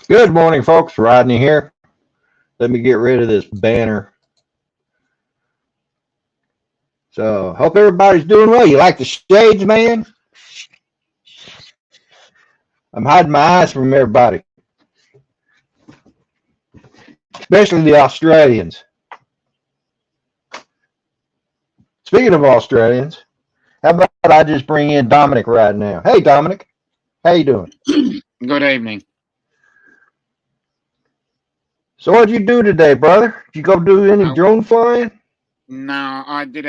Good morning, folks. Rodney here. Let me get rid of this banner. So, hope everybody's doing well. You like the shades, man? I'm hiding my eyes from everybody, especially the Australians. Speaking of Australians, how about I just bring in Dominic right now? Hey, Dominic. How you doing? Good evening. So what'd you do today, brother? Did you go do any drone flying? No, I did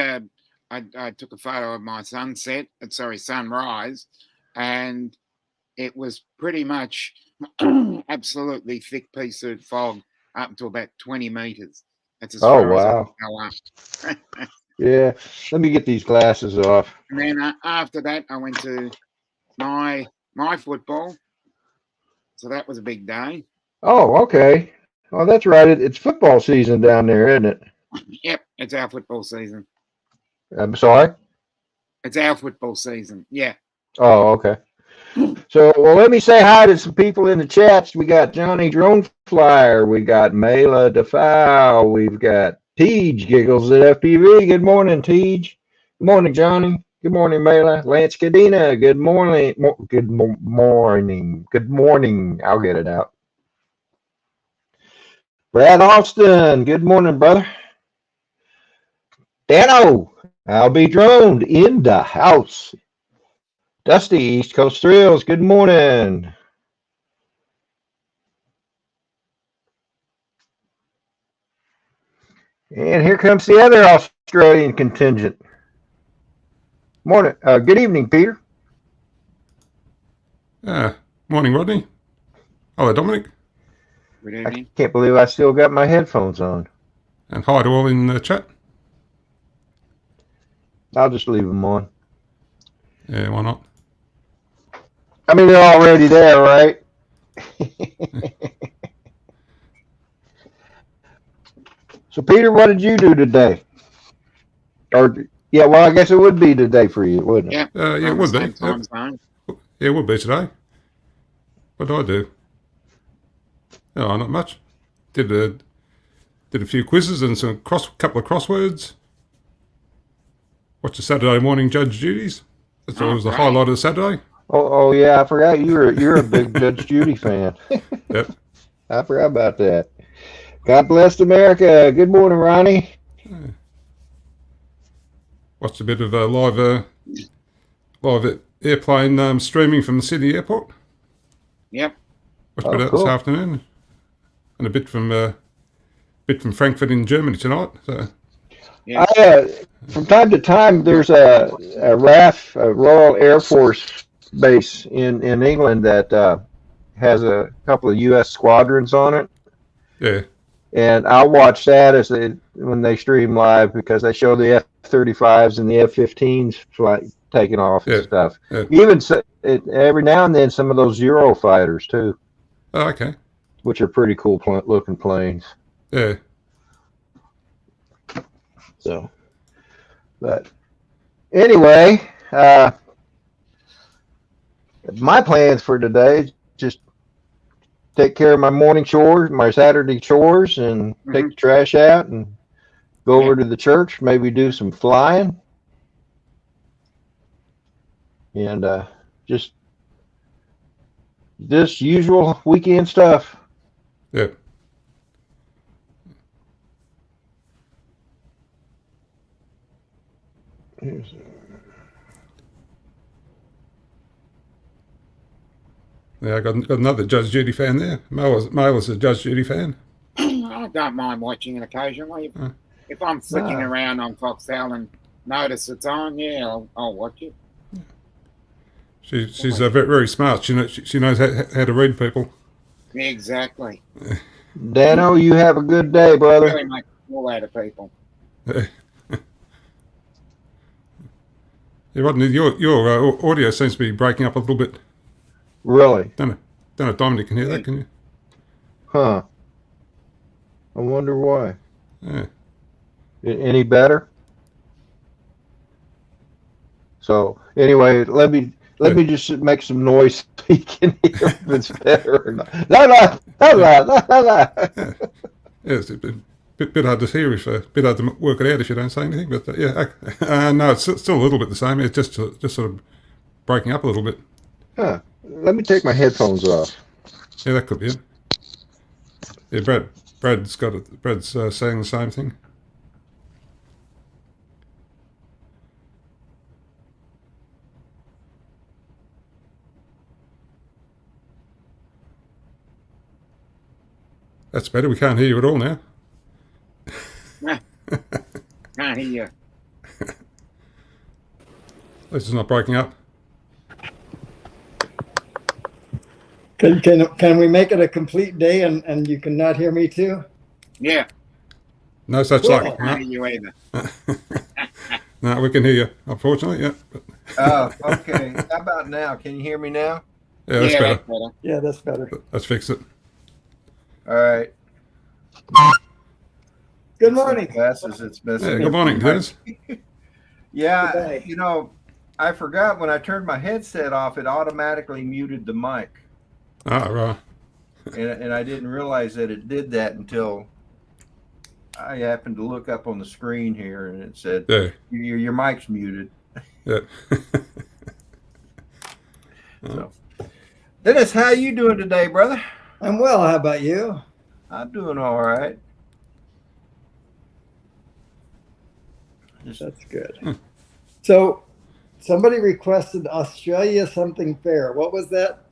I took a photo of my sunrise, and it was pretty much absolutely thick piece of fog up to about 20 meters. That's as far as I can go up. Yeah, let me get these glasses off. And then after that, I went to my football. So that was a big day. Oh, okay. Oh, that's right. It's football season down there, isn't it? Yep, it's our football season. I'm sorry? It's our football season, yeah. Oh, okay. So, well, let me say hi to some people in the chats. We got Johnny Drone Flyer. We got Mela Defile. We've got Teej Giggles at FPV. Good morning, Teej. Good morning, Johnny. Good morning, Mela. Lance Cadena. Good morning. Good morning. Good morning. I'll get it out. Brad Austin. Good morning, brother. Dano. I'll be droned in the house. Dusty, East Coast Thrills, good morning. And here comes the other Australian contingent. Morning, good evening, Peter. Morning, Rodney. Hello, Dominic. Good evening. I can't believe I still got my headphones on. And hi to all in the chat. I'll just leave them on. Yeah, why not? I mean, they're already there, right? So, Peter, what did you do today? Or, yeah, well, I guess it would be today for you, wouldn't it? Yeah, it would be. Yep. Yeah, it would be today. What do I do? Oh, not much. Did a few quizzes and couple of crosswords. Watched the Saturday morning Judge Judy's. That's always the highlight of the Saturday. Oh, yeah, I forgot you're a big Judge Judy fan. Yep. I forgot about that. God bless America. Good morning, Ronnie. Watched a bit of a live airplane streaming from the Sydney airport. Yep. Watched a bit out this afternoon, and a bit from Frankfurt in Germany tonight. So. Yeah. From time to time, there's a RAF, a Royal Air Force base in England that has a couple of U.S. squadrons on it. Yeah. And I'll watch that when they stream live because they show the F-35s and the F-15s taking off and stuff. Yeah. Even every now and then, some of those Zero fighters too. Oh, okay. Which are pretty cool looking planes. Yeah. So, but anyway, my plans for today just take care of my morning chores, my Saturday chores, and take the trash out and go over to the church, maybe do some flying, and just this usual weekend stuff. Yep. Yeah, I got another Judge Judy fan there. Mel was a Judge Judy fan. I don't mind watching it occasionally. If I'm flicking around on Foxtel and notice it's on, yeah, I'll watch it. She's very, very smart. She knows how to read people. Exactly. Dano, you have a good day, brother. Really make a fool out of people. Yeah, Rodney, your audio seems to be breaking up a little bit. Really? Don't know if Dominic can hear that, can you? Huh. I wonder why. Yeah. Any better? So anyway, let me just make some noise so you can hear if it's better or not. La la la la la la. Yeah, it's a bit hard to hear bit hard to work it out if you don't say anything. But no, it's still a little bit the same. It's just sort of breaking up a little bit. Huh. Let me take my headphones off. Yeah, that could be it. Yeah, Brad's got it. Brad's saying the same thing. That's better. We can't hear you at all now. Can't hear you. At least it's not breaking up. Can we make it a complete day and you can not hear me too? Yeah. No such Cool. luck. Can't hear you either. No, we can hear you. Unfortunately, yeah. Oh, okay. How about now? Can you hear me now? Yeah, that's Yeah, better. that's better. Yeah, that's better. Let's fix it. All right. Good morning. Glasses, it's missing. Yeah, good morning, Dennis. Yeah, Good day. I forgot when I turned my headset off, it automatically muted the mic. Ah, right. And I didn't realize that it did that until I happened to look up on the screen here and it said, Yeah, your mic's muted. yeah. So, Dennis, how you doing today, brother? I'm well. How about you? I'm doing all right. That's good. So somebody requested Australia something fair. What was that?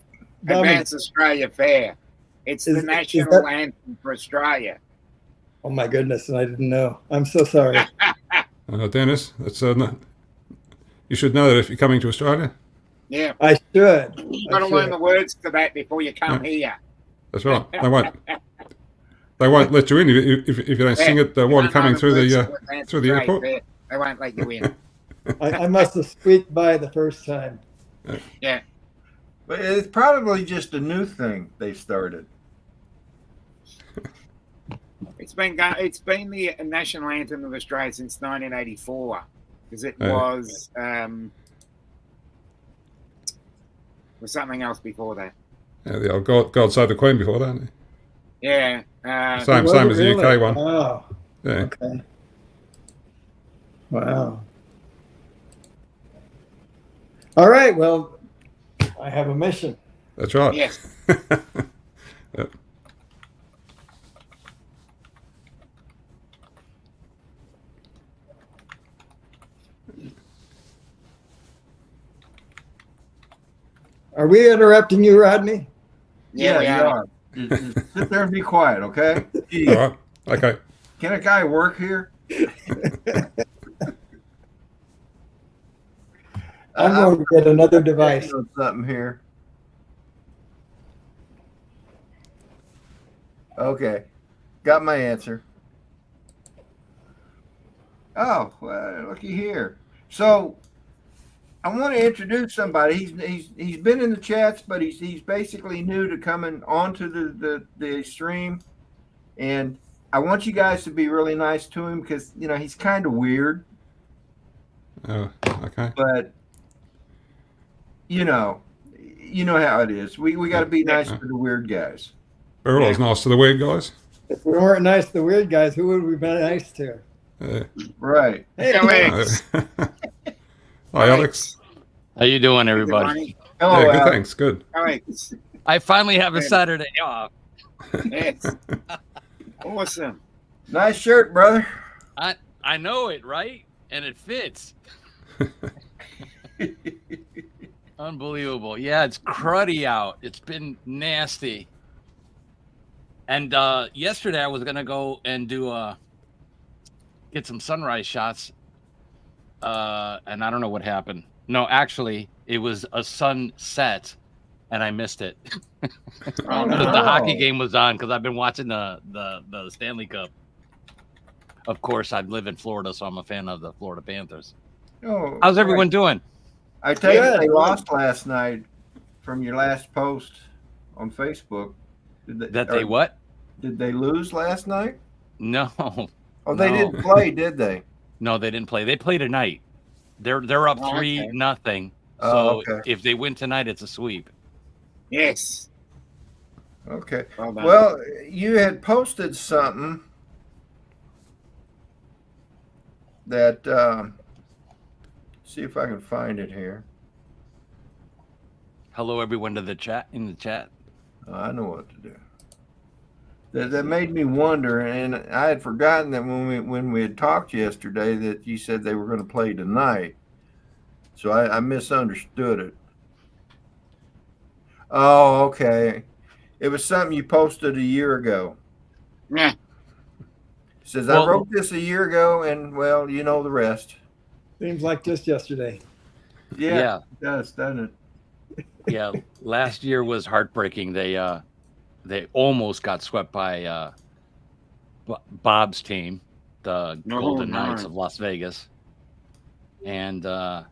Dominic? Advance Australia Fair. It's Is the national that- anthem for Australia. Oh my goodness, and I didn't know. I'm so sorry. Dennis, that's you should know that if you're coming to Australia. Yeah. I should. You've got to learn the words to that before you come here. That's right. They won't let you in if you don't sing it while you're coming through the airport. They won't let you in. I must have squeaked by the first time. Yeah. But it's probably just a new thing they started. It's been the national anthem of Australia since 1984 because it was something else before that. Yeah, the old God Save the Queen before that. Yeah. Same Was it as the really? UK one. Wow. Yeah. Okay. Wow. All right. Well, I have a mission. That's right. Yes. Yeah. Are we interrupting you, Rodney? Yeah, we you are. are. Just sit there and be quiet, okay? All right. Okay. Can a guy work here? I'm going to get another device. Doing something here. Okay, got my answer. Oh, well, looky here. So, I want to introduce somebody. He's been in the chats, but he's basically new to coming onto the stream, and I want you guys to be really nice to him because he's kind of weird. Oh, okay. But you know how it is. We got to be nice to the weird guys. We're always nice to the weird guys. If we weren't nice to the weird guys, who would we be nice to? Right. Hey, Alex. Hi, Alex. How you doing, everybody? Oh, Yeah, good, thanks. Good. Alex. I finally have a Saturday off. Yes. Awesome. Nice shirt, brother. I know it, right? And it fits. Unbelievable. Yeah, it's cruddy out. It's been nasty. And yesterday I was gonna go and get some sunrise shots. And I don't know what happened. No, actually, it was a sunset, and I missed it. Oh, no. The hockey game was on because I've been watching the Stanley Cup. Of course, I live in Florida, so I'm a fan of the Florida Panthers. Oh, How's everyone doing? I take it Good. they lost last night from your last post on Facebook. They what? Did they lose last night? No. Oh, they No. didn't play, did they? No, they didn't play. They play tonight. They're up Oh, 3-0. So Oh, okay. if they win tonight, it's a sweep. Yes. Okay. Well done. Well, you had posted something that see if I can find it here. Hello, everyone in the chat. I know what to do. That made me wonder, and I had forgotten that when we had talked yesterday that you said they were going to play tonight. So I misunderstood it. Oh, okay. It was something you posted a year ago. Yeah. It says, Well- I wrote this a year ago, and, well, you know the rest. Seems like just yesterday. Yeah, it does, doesn't it? Yeah. Last year was heartbreaking. They almost got swept by Bob's team, the No, Golden no. Knights of Las Vegas, and I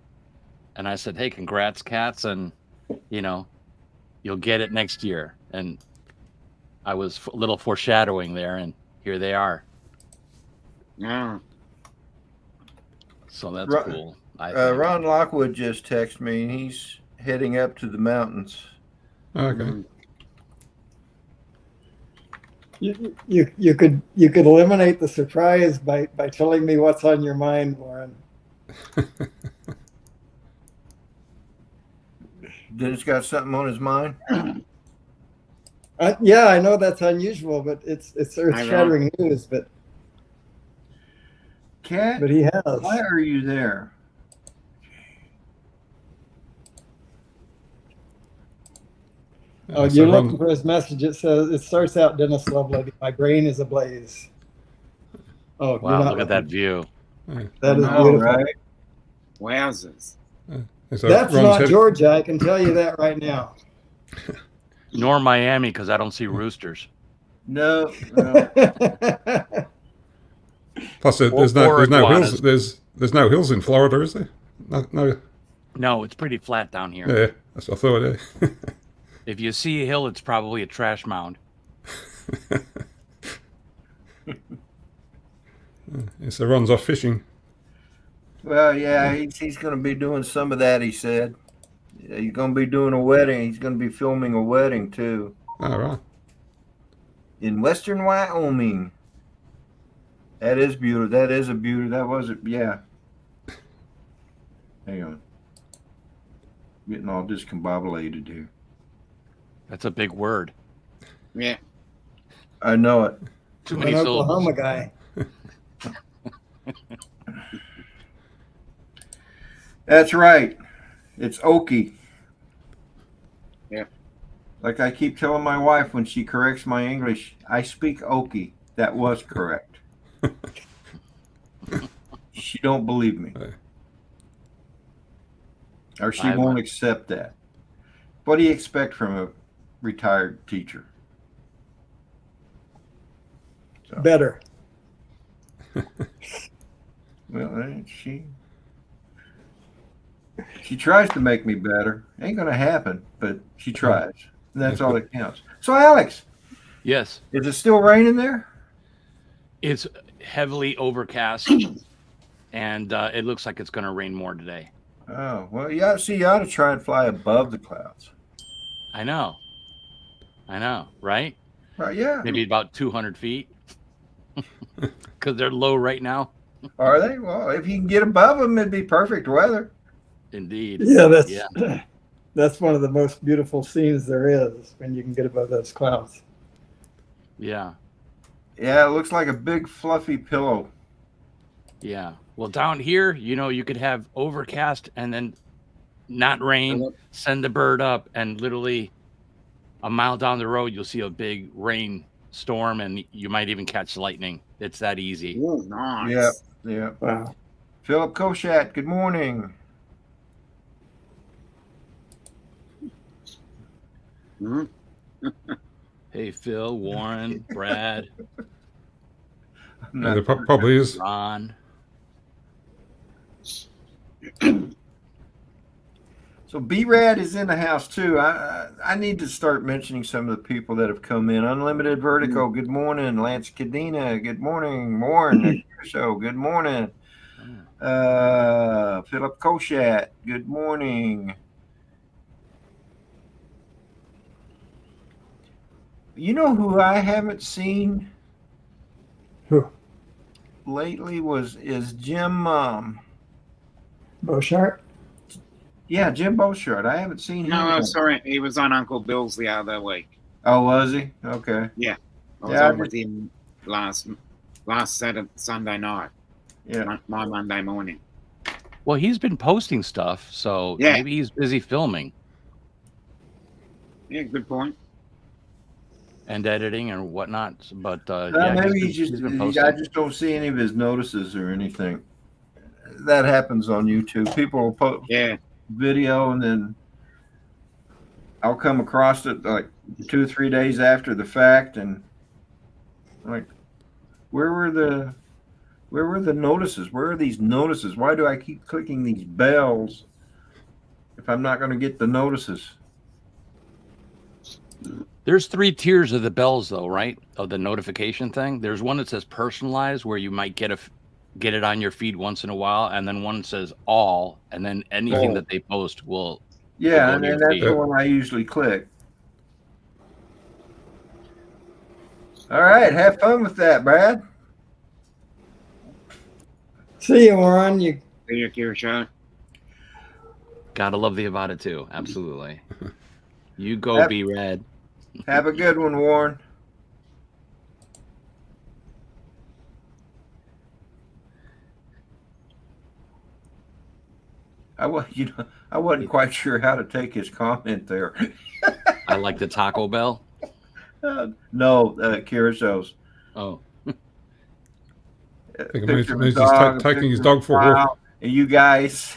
said, "Hey, congrats, Cats, and you'll get it next year." And I was a little foreshadowing there, and here they are. Yeah. So that's cool. I think. Ron Lockwood just texted me, and he's heading up to the mountains. Okay. You could eliminate the surprise by telling me what's on your mind, Warren. Dennis got something on his mind. Yeah, I know that's unusual, but it's earth-shattering news. But Cat, he has. why are you there? Oh, So you're Ron- looking for his message. It says it starts out, Dennis Lovelady. My brain is ablaze. Oh, you're Wow, not look at that looking. view. That is I know, beautiful. right? Wowzers. so That's Ron's not head- Georgia. I can tell you that right now. Nor Miami, because I don't see roosters. No. Plus, there's Or no iguanas. hills. There's no hills in Florida, is there? No. No, it's pretty flat down here. Yeah, that's what I thought. Yeah. If you see a hill, it's probably a trash mound. So Ron's off fishing. Well, yeah, he's going to be doing some of that, he said. Yeah, he's going to be doing a wedding. He's going to be filming a wedding, too, All right. in western Wyoming. That is beautiful. That is a beauty. That was it. Yeah. Hang on. Getting all discombobulated here. That's a big word. Yeah. I know it. Too An many syllables. Oklahoma guy. That's right. It's Okie. Yeah. Like I keep telling my wife when she corrects my English, I speak Okie. That was correct. She don't believe me. Or she won't accept that. What do you expect from a retired teacher? So, Better. well, she tries to make me better. Ain't gonna happen, but she tries. And that's all that counts. So Alex, Yes, is it still raining there? it's heavily overcast, and it looks like it's going to rain more today. Oh, well, you ought to try and fly above the clouds. I know, right? Right, yeah. Maybe about 200 feet, because they're low right now. Are they? Well, if you can get above them, it'd be perfect weather. Indeed. Yeah, that's Yeah. that's one of the most beautiful scenes there is when you can get above those clouds. Yeah. Yeah, it looks like a big fluffy pillow. Yeah. Well, down here, you could have overcast and then not rain, send the bird up, and literally a mile down the road, you'll see a big rain storm, and you might even catch lightning. It's that easy. Oh, nice. Yeah, yeah. Wow. Philip Koshat, good morning. Mhm. Hey, Phil, Warren, Brad, I'm Yeah, not there probably is. Ron. So B-Rad is in the house too. I need to start mentioning some of the people that have come in. Unlimited Vertigo, good morning. Lance Cadena, good morning. Warren Show, good morning. Philip Koshat, good morning. You know who I haven't seen Who? lately is Jim. Beauchart? Yeah, Jim Beauchart. I haven't seen him. No, I yet. saw him. He was on Uncle Bill's the other week. Oh, was he? Okay. Yeah, I was Yeah, I on with him last Sunday night. Yeah. My Monday morning. Well, he's been posting stuff, so Yeah. maybe he's busy filming Yeah, good point. and editing and whatnot. But yeah, Maybe he's been I posting. just don't see any of his notices or anything. That happens on YouTube. People will post Yeah, video and then I'll come across it like 2 or 3 days after the fact, and like, where were the notices? Where are these notices? Why do I keep clicking these bells if I'm not going to get the notices? There's 3 tiers of the bells, though, right? Of the notification thing. There's one that says personalized, where you might get it on your feed once in a while, and then one that says all, and then anything that they post will. Yeah, go and to your that's feed. the one I usually click. All right, have fun with that, Brad. See you, Warren. You the Akira show. Gotta love the Avada too. Absolutely. You go, Yep. B-Red. Have a good one, Warren. I wasn't quite sure how to take his comment there. I like the Taco Bell. No, Kiraso's. Oh, I think it means he's taking his dog for a walk. And you guys.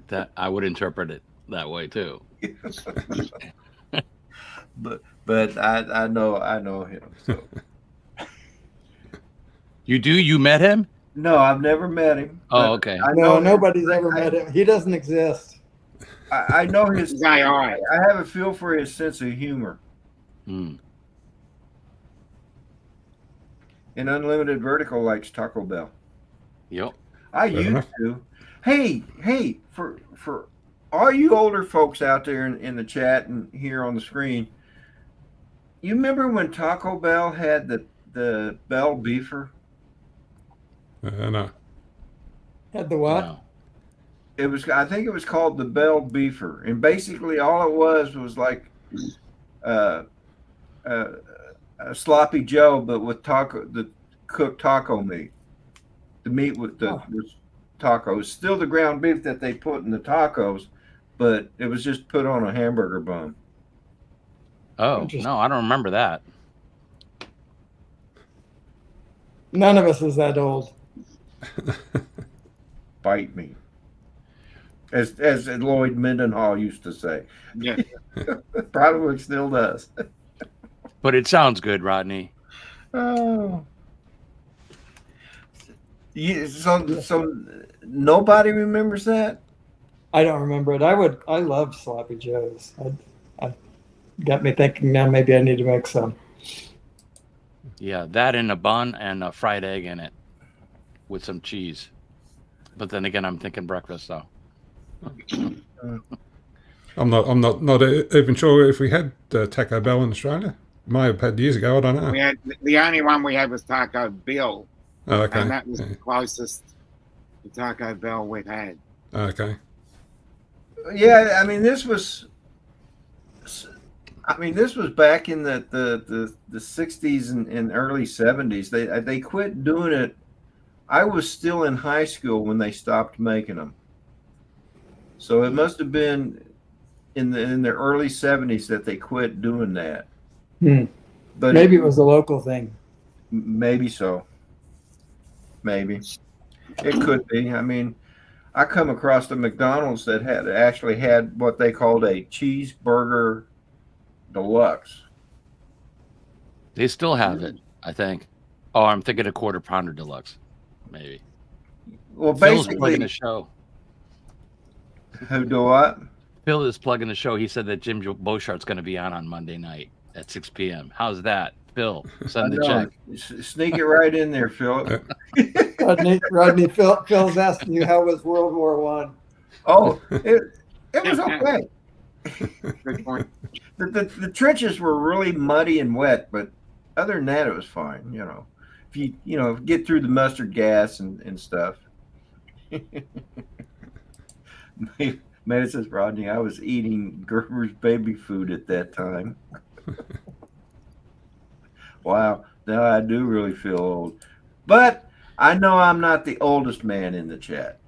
that I would interpret it that way too. But I know him. So. You do? You met him? No, I've never met him. Oh, okay. I know nobody's ever met him. He doesn't exist. I know his Guy, all right. I have a feel for his sense of humor. Hmm. And Unlimited Vertical likes Taco Bell. Yep. I used to. Hey, for all you older folks out there in the chat and here on the screen, you remember when Taco Bell had the Bell Beefer? No. Had the what? No. I think it was called the Bell Beefer, and basically all it was like a sloppy Joe, but with the cooked taco meat. The meat with tacos, still the ground beef that they put in the tacos, but it was just put on a hamburger bun. Oh, no, I don't remember that. None of us is that old. Bite me, as Lloyd Mendenhall used to say. Yeah. Probably still does. But it sounds good, Rodney. Oh. So nobody remembers that? I don't remember it. I love sloppy joes. I got me thinking now maybe I need to make some. Yeah, that in a bun and a fried egg in it with some cheese. But then again, I'm thinking breakfast though. I'm not even sure if we had Taco Bell in Australia. Might have had years ago. I don't know. We had the only one we had was Taco Bill, Oh, okay. and that was the closest to Taco Bell we've had. Okay. Yeah, I mean this was back in the 60s and early 70s. They quit doing it. I was still in high school when they stopped making them. So it must have been in the early 70s that they quit doing that. But maybe it was a local thing. Maybe so. Maybe. It could be. I mean, I come across the McDonald's that actually had what they called a cheeseburger deluxe. They still have it, I think. Oh, I'm thinking a quarter pounder deluxe, maybe. Well, Phil's plugging basically, the show. who do what? Phil is plugging the show. He said that Jim Beauchart's going to be on Monday night at 6 p.m. How's that, Phil? Send the check. Sneak it right in there, Philip. Rodney, Phil's asking you how was World War One. Oh, it was okay. Good point. The trenches were really muddy and wet, but other than that, it was fine. You know, if you get through the mustard gas and stuff. Meta says, Rodney, I was eating Gerber's baby food at that time. Wow, now I do really feel old. But I know I'm not the oldest man in the chat.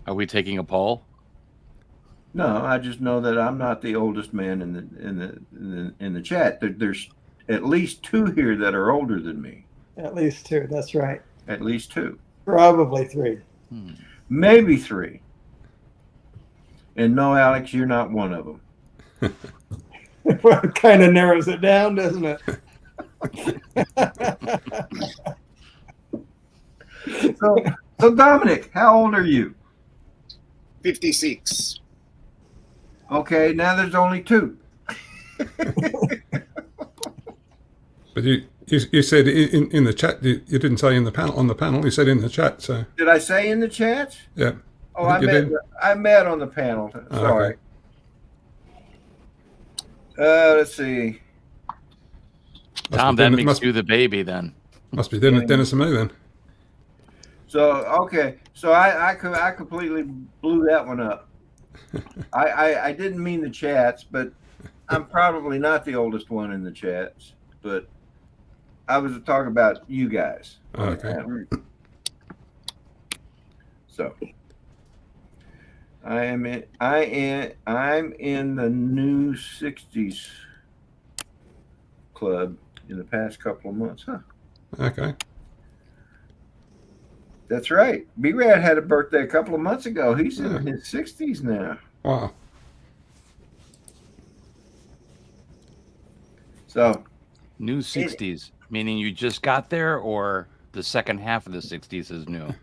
Are we taking a poll? No, I just know that I'm not the oldest man in the chat. There's at least two here that are older than me. At least two. That's right. At least two. Probably three. Maybe three. And no, Alex, you're not one of them. It kind of narrows it down, doesn't it? So Dominic, how old are you? 56. Okay, now there's only two. But you said in the chat, you didn't say in the panel, on the panel, you said in the chat. So Did I say in the chat? yeah. Oh, I think you did. I met on the panel. Sorry. Okay. Let's see. Tom, that makes you the baby then. Must be Dennis and me then. So okay, so I completely blew that one up. I didn't mean the chats, but I'm probably not the oldest one in the chats. But I was talking about you guys. Okay. So I'm in the new 60s club in the past couple of months, huh? Okay. That's right. B-Rad had a birthday a couple of months ago. He's in his 60s now. Wow. So New 60s, meaning you just got there, or the second half of the 60s is new?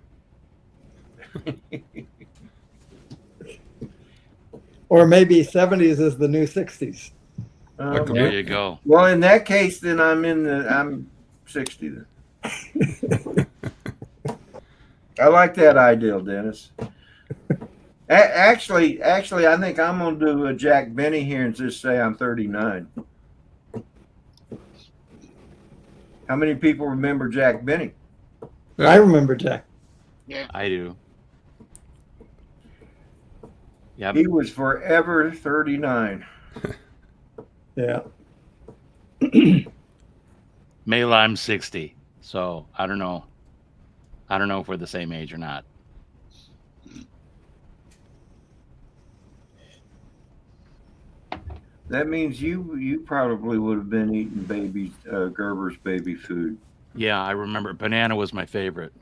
Or maybe 70s is the new 60s. There you go. Well, in that case, then I'm 60 then. I like that ideal, Dennis. Actually, I think I'm going to do a Jack Benny here and just say I'm 39. How many people remember Jack Benny? Yeah. I remember Jack. Yeah. I do. Yeah. He was forever 39. Yeah. Mela, I'm 60, so I don't know. I don't know if we're the same age or not. That means you probably would have been eating Gerber's baby food. Yeah, I remember. Banana was my favorite.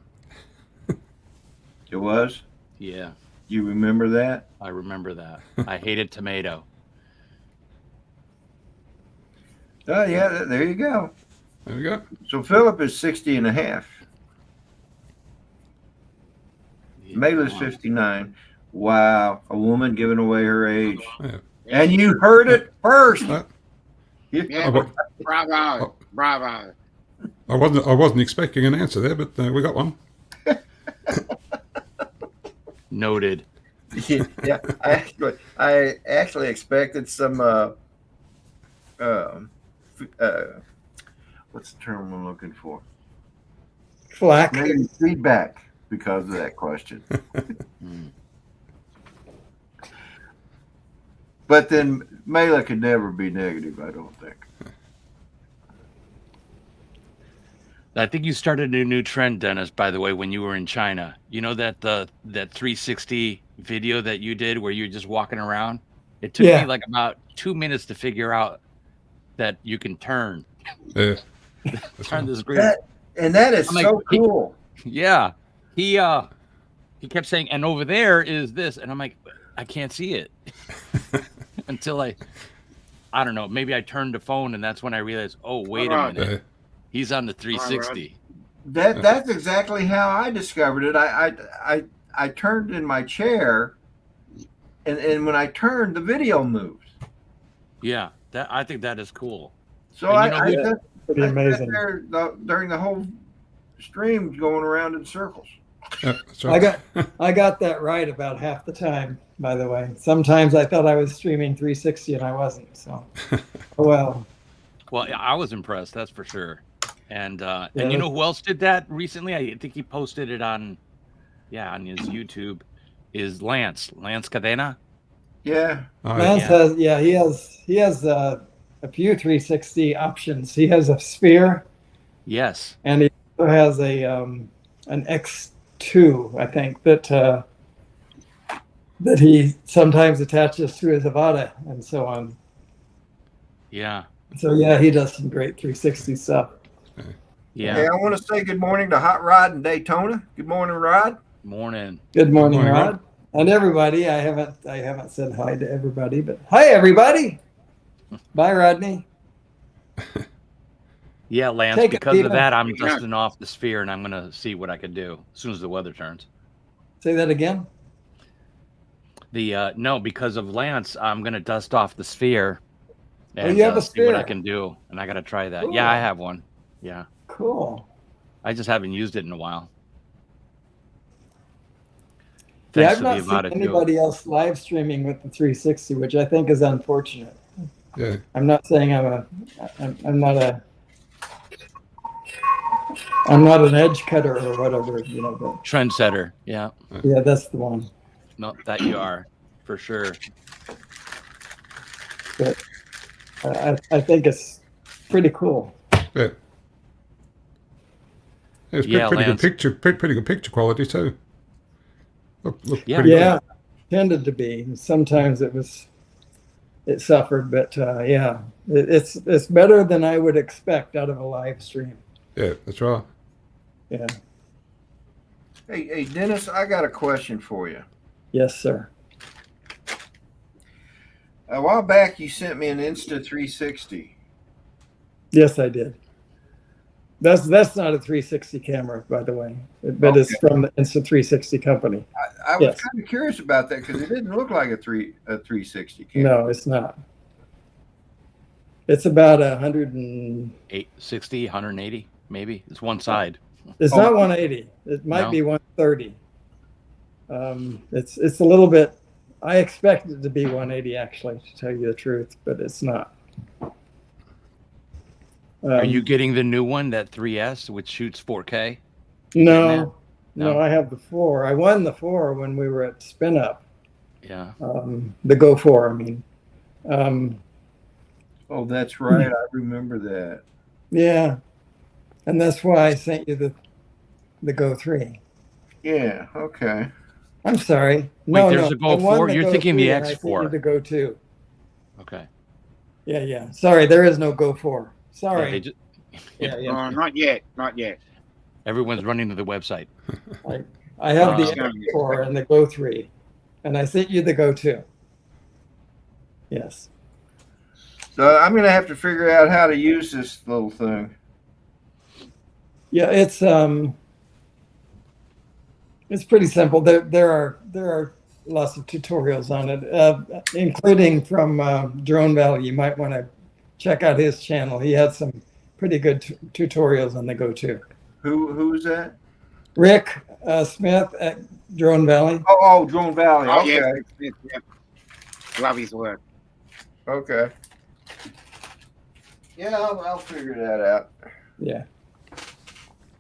It was? Yeah, You remember that? I remember that. I hated tomato. Oh, yeah, there you go. There we go. So Philip is 60 and a half. Mela's 59. Wow, a woman giving away her age. Yeah. And you heard it first. Yeah. Bravo. Bravo. I wasn't expecting an answer there, but we got one. Noted. Yeah, I actually expected some what's the term I'm looking for? Flack. Maybe feedback because of that question. But then Mela could never be negative, I don't think. I think you started a new trend, Dennis, by the way, when you were in China. You know that that 360 video that you did where you were just walking around? It took me like about 2 minutes to figure out that you can turn. Yeah. Turn the screen. That is so cool. Yeah. He kept saying, and over there is this. And I'm like, I can't see it. until I don't know, maybe I turned the phone and that's when I realized, oh, wait a minute. He's on the 360. That's exactly how I discovered it. I turned in my chair, and when I turned, the video moved. Yeah, I think that is cool. So pretty amazing. There during the whole stream, going around in circles. Yeah, that's right. I got that right about half the time, by the way. Sometimes I thought I was streaming 360 and I wasn't. So, well. Well, I was impressed, that's for sure. And and you know who else did that recently? I think he posted it on his YouTube. Is Lance Cadena? Yeah, Lance has he has a few 360 options. He has a sphere. Yes, and he also has an X2, I think, that he sometimes attaches to his Avata and so on. Yeah. So he does some great 360 stuff. Yeah. Hey, I want to say good morning to Hot Rod in Daytona. Good morning, Rod. Morning. Good morning, Rod. And everybody. I haven't said hi to everybody, but hi everybody. Bye, Rodney. Yeah, Lance, because of that, I'm dusting off the sphere and I'm gonna see what I can do as soon as the weather turns. Say that again. No, because of Lance, I'm gonna dust off the sphere and you have a see what sphere. I can do. And I gotta try that. Cool. Yeah, I have one. Yeah. Cool. I just haven't used it in a while. Yeah, I've not seen anybody else live streaming with the 360, which I think is unfortunate. Yeah. I'm not saying I'm not an edge cutter or whatever, but trendsetter. Yeah. Yeah, that's the one. No, that you are for sure. But I think it's pretty cool. Yeah. It's pretty good picture quality too. Look yeah. pretty good. Tended to be. Sometimes it suffered, but it's better than I would expect out of a live stream. Yeah, that's right. Yeah. Hey, Dennis, I got a question for you. Yes, sir. A while back, you sent me an Insta360. Yes, I did. That's not a 360 camera, by the way, but it's from the Insta360 company. I was kind of curious about that because it didn't look like a 360 camera. No, it's not. It's about 160, 180, maybe. It's one side. It's not 180. It might be 130. It's a little bit. I expected it to be 180, actually, to tell you the truth, but it's not. Are you getting the new one, that 3S, which shoots 4K? No, I have the 4. I won the 4 when we were at Spin Up. Yeah. The Go 4, I mean. Oh, that's right. I remember that. Yeah. And that's why I sent you the Go 3. Yeah, okay. I'm sorry. Wait, there's a Go 4? You're thinking the X4. I sent you the Go 2. Okay. Yeah. Sorry, there is no Go 4. Sorry. Oh, not yet. Everyone's running to the website. I have the X4 and the Go 3, and I sent you the Go 2. Yes. So I'm going to have to figure out how to use this little thing. Yeah, it's pretty simple. There are lots of tutorials on it, including from Drone Valley. You might want to check out his channel. He had some pretty good tutorials on the Go 2. Who's that? Rick Smith at Drone Valley. Oh, Drone Valley. Okay. Yeah. Love his work. Okay. Yeah, I'll figure that out. Yeah.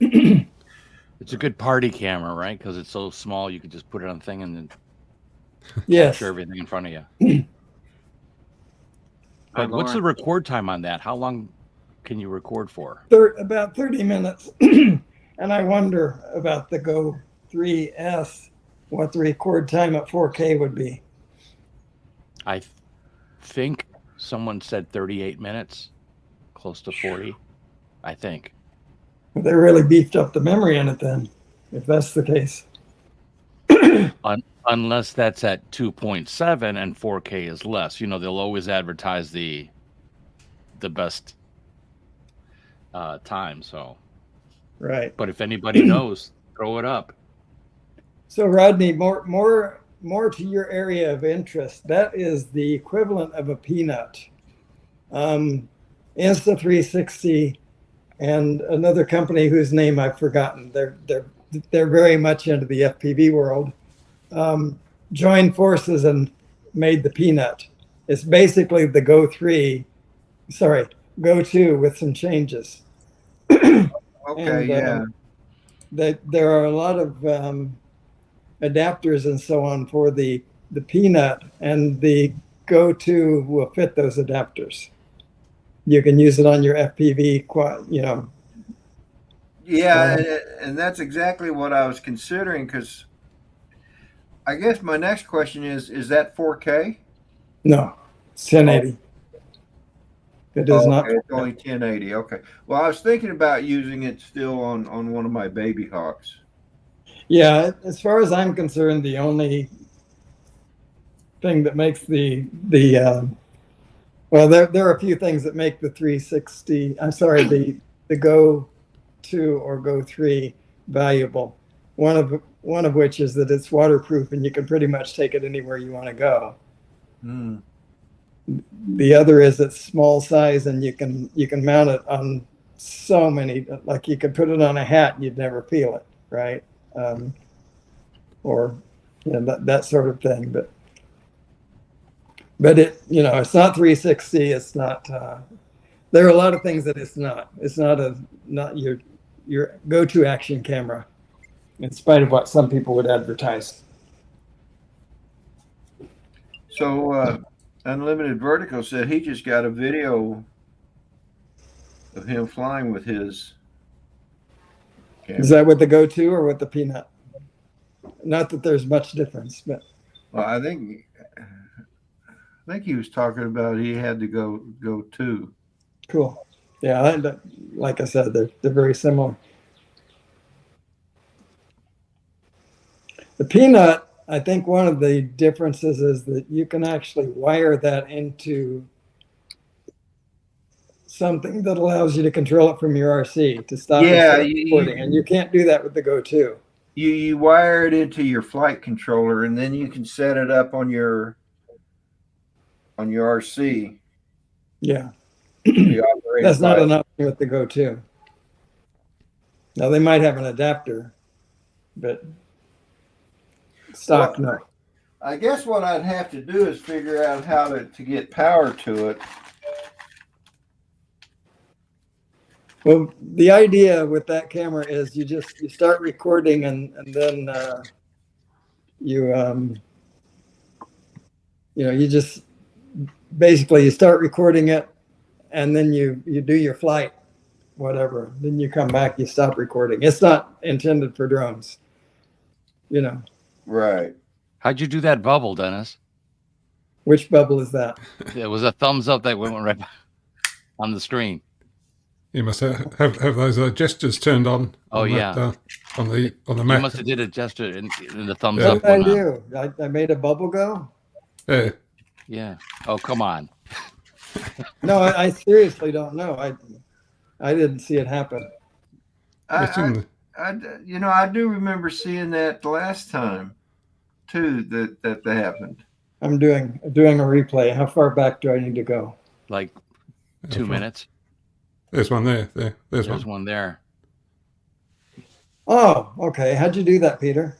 It's a good party camera, right? Because it's so small, you could just put it on the thing and then capture everything in front of you. But what's the record time on that? How long can you record for? About 30 minutes. And I wonder about the Go 3S, what the record time at 4K would be. I think someone said 38 minutes, close to 40, I think. Well, they really beefed up the memory in it then, if that's the case. Unless that's at 2.7 and 4K is less. You know, they'll always advertise the best time. So, Right. but if anybody knows, throw it up. So Rodney, more to your area of interest. That is the equivalent of a peanut. Insta360 and another company whose name I've forgotten. They're very much into the FPV world. Joined forces and made the peanut. It's basically the Go 2 with some changes. Okay, And, yeah. There are a lot of adapters and so on for the peanut, and the Go 2 will fit those adapters. You can use it on your FPV, Yeah, and that's exactly what I was considering, because I guess my next question is that 4K? No, it's 1080. It is not. Okay, it's only 1080. Okay. Well, I was thinking about using it still on one of my baby hawks. Yeah, as far as I'm concerned, the only thing that makes there are a few things that make the 360. I'm sorry, the Go 2 or Go 3 valuable. One of which is that it's waterproof and you can pretty much take it anywhere you want to go. Hmm. The other is it's small size and you can mount it on so many, like you could put it on a hat and you'd never feel it, right? Or that sort of thing. But it, it's not 360. It's not. There are a lot of things that it's not. It's not your go-to action camera, in spite of what some people would advertise. So Unlimited Vertical said he just got a video of him flying with his camera. Is that with the Go 2 or with the Peanut? Not that there's much difference, but Well, I think he was talking about he had to go 2. cool. Yeah, like I said, they're very similar. The Peanut, I think one of the differences is that you can actually wire that into something that allows you to control it from your RC to stop recording, and you can't do that with the Go 2. You wire it into your flight controller, and then you can set it up on your RC. Yeah. to That's not an option with the Go 2. Now they might have an adapter, but stock, no. I guess what I'd have to do is figure out how to get power to it. Well, the idea with that camera is you start recording and then you just basically you start recording it and then you do your flight, whatever. Then you come back, you stop recording. It's not intended for drones, Right. How'd you do that bubble, Dennis? Which bubble is that? It was a thumbs up that went right on the screen. You must have those gestures turned on. Oh, yeah. On the You Mac. must have did a gesture in the thumbs Yeah. up. What did I do? I made a bubble go? Yeah. Yeah. Oh, come on. No, I seriously don't know. I didn't see it happen. It's in I do remember seeing that the last time too that happened. I'm doing a replay. How far back do I need to go? Like 2 minutes. There's one there. There's There's one. one there. Oh, okay. How'd you do that, Peter?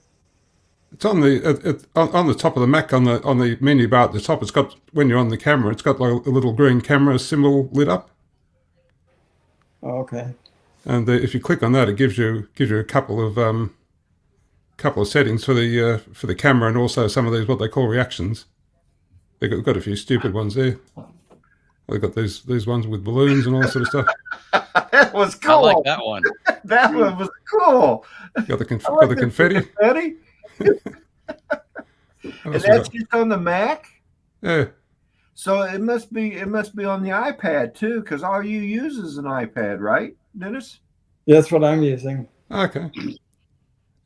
It's on the top of the Mac on the menu bar at the top. It's got, when you're on the camera, it's got like a little green camera symbol lit up. Oh, okay. And if you click on that, it gives you a couple of settings for the camera, and also some of these what they call reactions. They've got a few stupid ones there. They've got these ones with balloons and all that sort of stuff. That was cool. I like that one. That one was cool. Got the I like confetti. Confetti. And that's just on the Mac. Yeah. So it must be on the iPad too, because all you use is an iPad, right, Dennis? Yeah, that's what I'm using. Okay.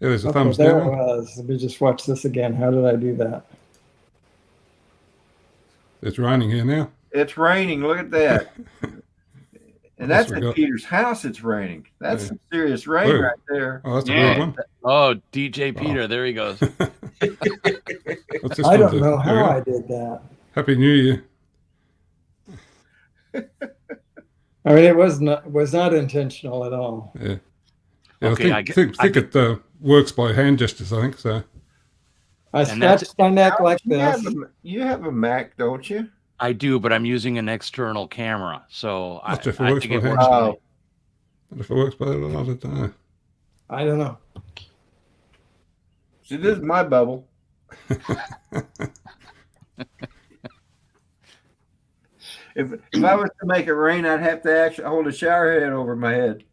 Yeah, there's a Okay, thumbs there it down. was. Let me just watch this again. How did I do that? It's raining here now. It's raining. Look at that. And What else that's we at got? Peter's house. It's raining. That's Yeah. some serious rain Whoa. right there. Oh, that's a Yeah. weird one. Oh, DJ Peter, there he goes. What's this I one don't do? know There we how go. I did that. Happy New Year. I mean, it was not intentional at all. Yeah. Yeah, Okay, I think it works by hand gestures, I think so. I And that's- scratched my neck like You have this. you have a Mac, don't you? I do, but I'm using an external camera, so I Not sure if it think works it by works hand. fine. And if it works by that or not, I don't know. I don't know. See, this is my bubble. If I was to make it rain, I'd have to actually hold a shower head over my head.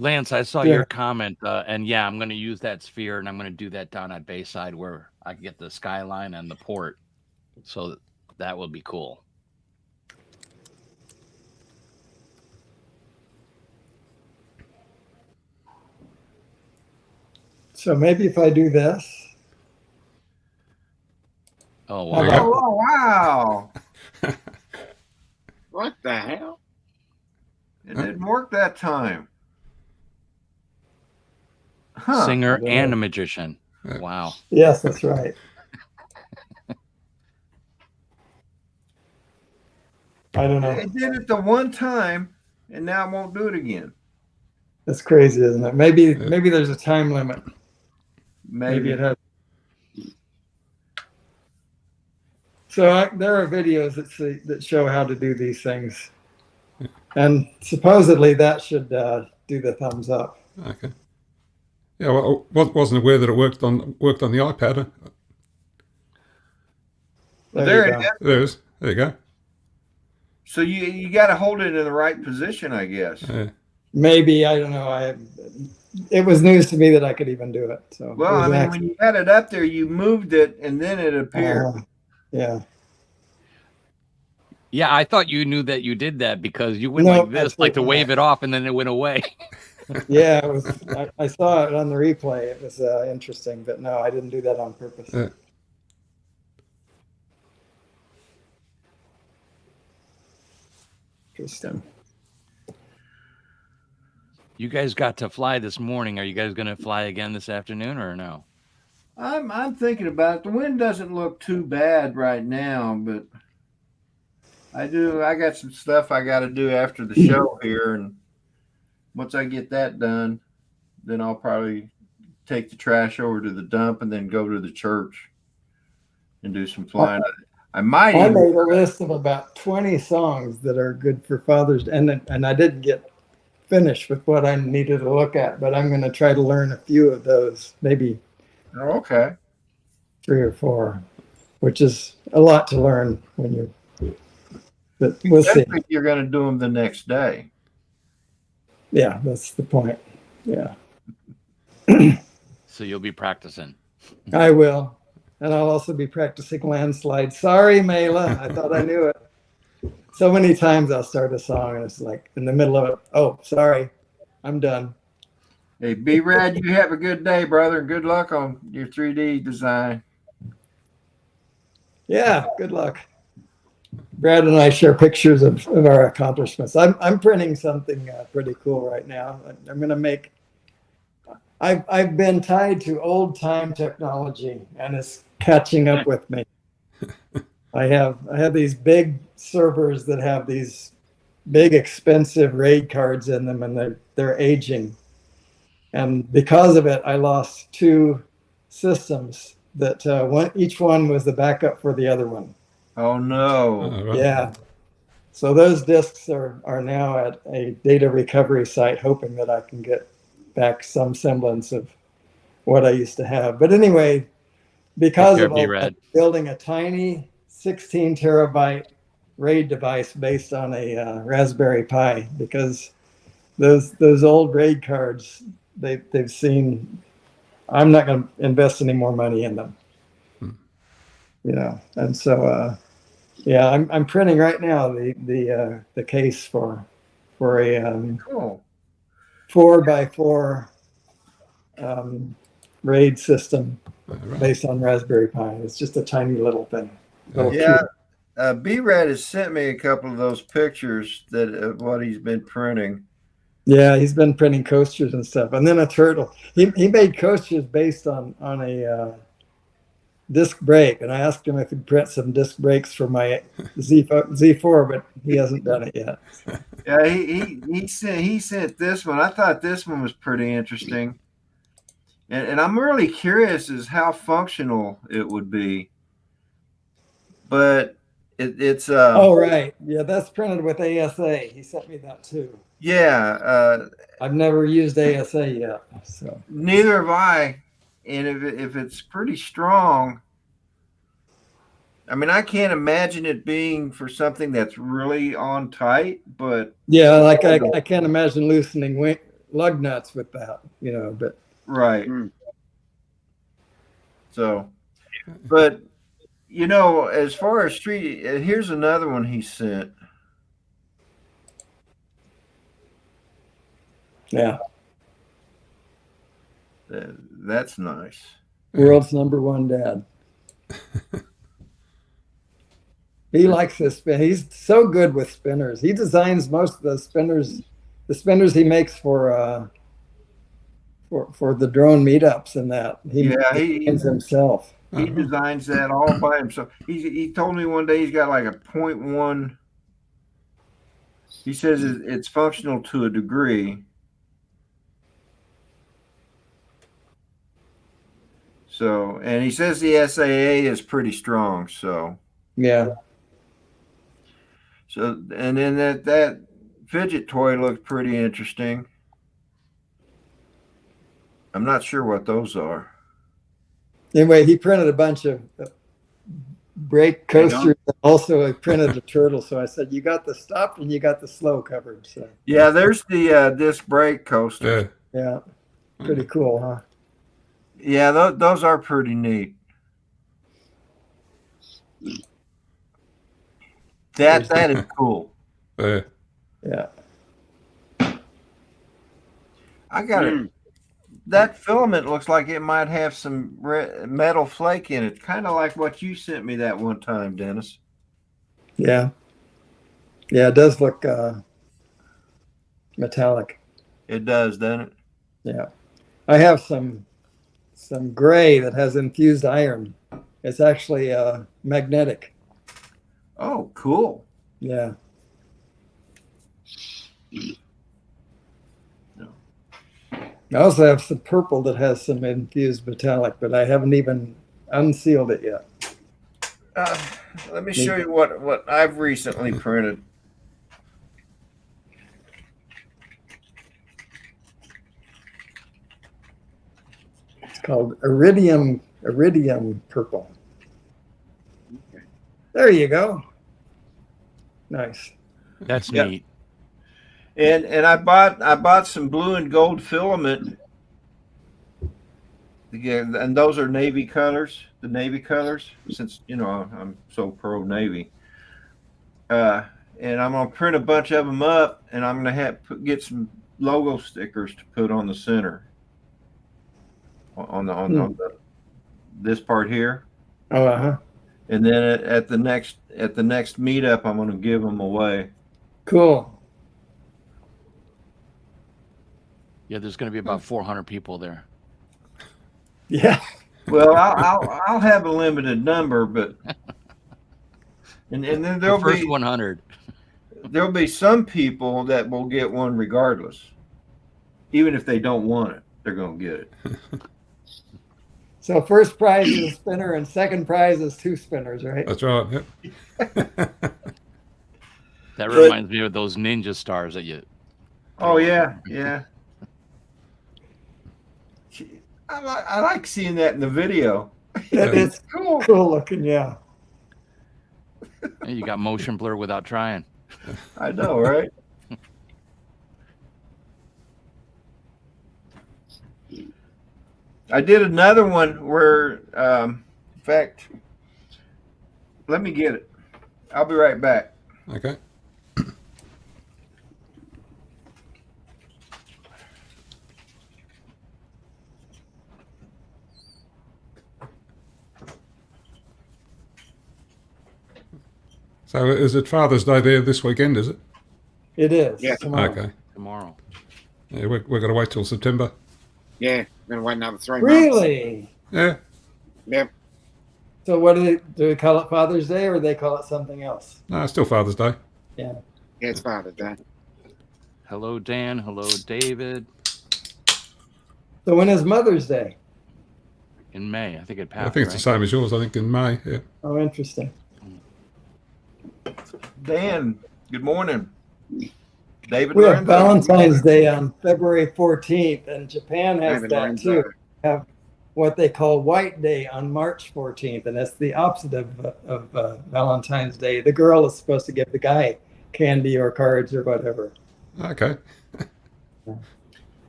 Lance, I saw Yeah. your comment, and yeah, I'm going to use that sphere, and I'm going to do that down at Bayside where I can get the skyline and the port. So that will be cool. So maybe if I do this. Oh, How wow. Yeah. Oh, wow. What the hell? It didn't work that time. Huh. Singer Yeah. and a magician. Yeah. Wow. Yes, that's right. I don't know. It did it the one time, and now it won't do it again. That's crazy, isn't it? Maybe Yeah. maybe there's a time limit. Maybe Maybe. it has. So there are videos that show how to do these things, and supposedly that should do the thumbs up. Okay. Yeah, well, I wasn't aware that it worked on the iPad. There you it go. is. There it is. There you go. So you got to hold it in the right position, I guess. Yeah. Maybe, I don't know. It was news to me that I could even do it. So Well, it I was an mean, when accident. you had it up there, you moved it, and then it appeared. Yeah. Yeah, I thought you knew that you did that because you went No, like this, like to absolutely wave not. it off, and then it went away. Yeah, it was. I saw it on the replay. It was interesting, but no, I didn't do that on purpose. Yeah. Interesting. You guys got to fly this morning. Are you guys going to fly again this afternoon or no? I'm thinking about it. The wind doesn't look too bad right now, but I got some stuff I got to do after the show here, and once I get that done, then I'll probably take the trash over to the dump and then go to the church and do some flying. I might I even, made a list of about 20 songs that are good for Father's Day, and I didn't get finished with what I needed to look at, but I'm going to try to learn a few of those, maybe oh, okay. 3 or 4, which is a lot to learn when you're. But we'll I see. think you're going to do them the next day. Yeah, that's the point. Yeah, So you'll be practicing. I will. And I'll also be practicing landslide. Sorry, Mela. I thought I knew it. So many times I'll start a song and it's like in the middle of it. Oh, sorry. I'm done. Hey, B-Rad, you have a good day, brother, and good luck on your 3D design. Yeah, good luck. Brad and I share pictures of our accomplishments. I'm printing something pretty cool right now. I'm going to make. I've been tied to old time technology, and it's catching up with me. I have these big servers that have these big expensive RAID cards in them, and they're aging. And because of it, I lost 2 systems that each one was the backup for the other one. Oh, no. Oh, right. Yeah. So those disks are now at a data recovery site, hoping that I can get back some semblance of what I used to have. But anyway, because Take care, of all B-Rad. that, building a tiny 16 terabyte RAID device based on a Raspberry Pi, because those old RAID cards, they've seen. I'm not going to invest any more money in them. You know, and so Yeah, I'm printing right now the case for a Cool. 4x4 RAID system Right. based on Raspberry Pi. It's just a tiny little thing. Little Yeah. cube. B-Rad has sent me a couple of those pictures that of what he's been printing. Yeah, he's been printing coasters and stuff, and then a turtle. He made coasters based on a disc brake, and I asked him if he'd print some disc brakes for my Z4, but he hasn't done it yet. Yeah, he sent this one. I thought this one was pretty interesting, and I'm really curious as how functional it would be. But it's Oh right, yeah, that's printed with ASA. He sent me that too. yeah. I've never used ASA yet, so Neither have I. And if it's pretty strong, I mean, I can't imagine it being for something that's really on tight, but yeah, like I can't imagine loosening lug nuts with that, but right. Mm. So, but as far as street, here's another one he sent. yeah, That's nice. world's #1 dad. He likes this spin. He's so good with spinners. He designs most of the spinners he makes for the drone meetups and that. He designs himself. He designs that all by himself. He told me one day he's got like a 0.1. He says it's functional to a degree. So, and he says the SAA is pretty strong. So, Yeah. so, and then that fidget toy looks pretty interesting. I'm not sure what those are. Anyway, he printed a bunch of brake coasters. Also, I printed a turtle. So I said, "You got the stop and you got the slow covered." So yeah, there's the disc brake coaster. Yeah, pretty cool, huh? Yeah, those are pretty neat. That is cool. Yeah. I got it. That filament looks like it might have some metal flake in it, kind of like what you sent me that one time, Dennis. Yeah. Yeah, it does look metallic. It does, doesn't it? Yeah. I have some gray that has infused iron. It's actually magnetic. Oh, cool. Yeah. I also have some purple that has some infused metallic, but I haven't even unsealed it yet. Let me show you what I've recently printed. It's called iridium purple. There you go. Nice. That's Yep. neat. And I bought some blue and gold filament. Again, and those are Navy colors, the Navy colors, since I'm so pro Navy. And I'm gonna print a bunch of them up, and I'm gonna get some logo stickers to put on the center. On this part here. Oh, uh-huh. And then at the next meetup, I'm gonna give them away. Cool. Yeah, there's going to be about 400 people there. Yeah. Well, I'll have a limited number, but and then The first 100. There'll be some people that will get one regardless, even if they don't want it. They're gonna get it. So first prize is a spinner, and second prize is 2 spinners, right? That's right. Yep. That reminds me of those ninja stars that you. Oh yeah. I like seeing that in the video. It's cool looking, yeah. Hey, you got motion blur without trying. I know, right? I did another one where, in fact, let me get it. I'll be right back. Okay. So is it Father's Day there this weekend, is it? It is. Yeah. Tomorrow. Okay. Tomorrow. Yeah, we're going to wait till September. Yeah, we're gonna wait another 3 months. Really? Yeah. Yep. So what do they call it Father's Day, or they call it something else? No, it's still Father's Day. Yeah. Yeah, it's Father's Day. Hello, Dan. Hello, David. So when is Mother's Day? In May, I think it passed. I think it's the same as yours. I think in May. Yeah. Oh, interesting. Dan, good morning. David We have Lorenzo. Valentine's Day on February 14th, and Japan has David that Lorenzo. too. Have what they call White Day on March 14th, and that's the opposite of Valentine's Day. The girl is supposed to give the guy candy or cards or whatever. Okay.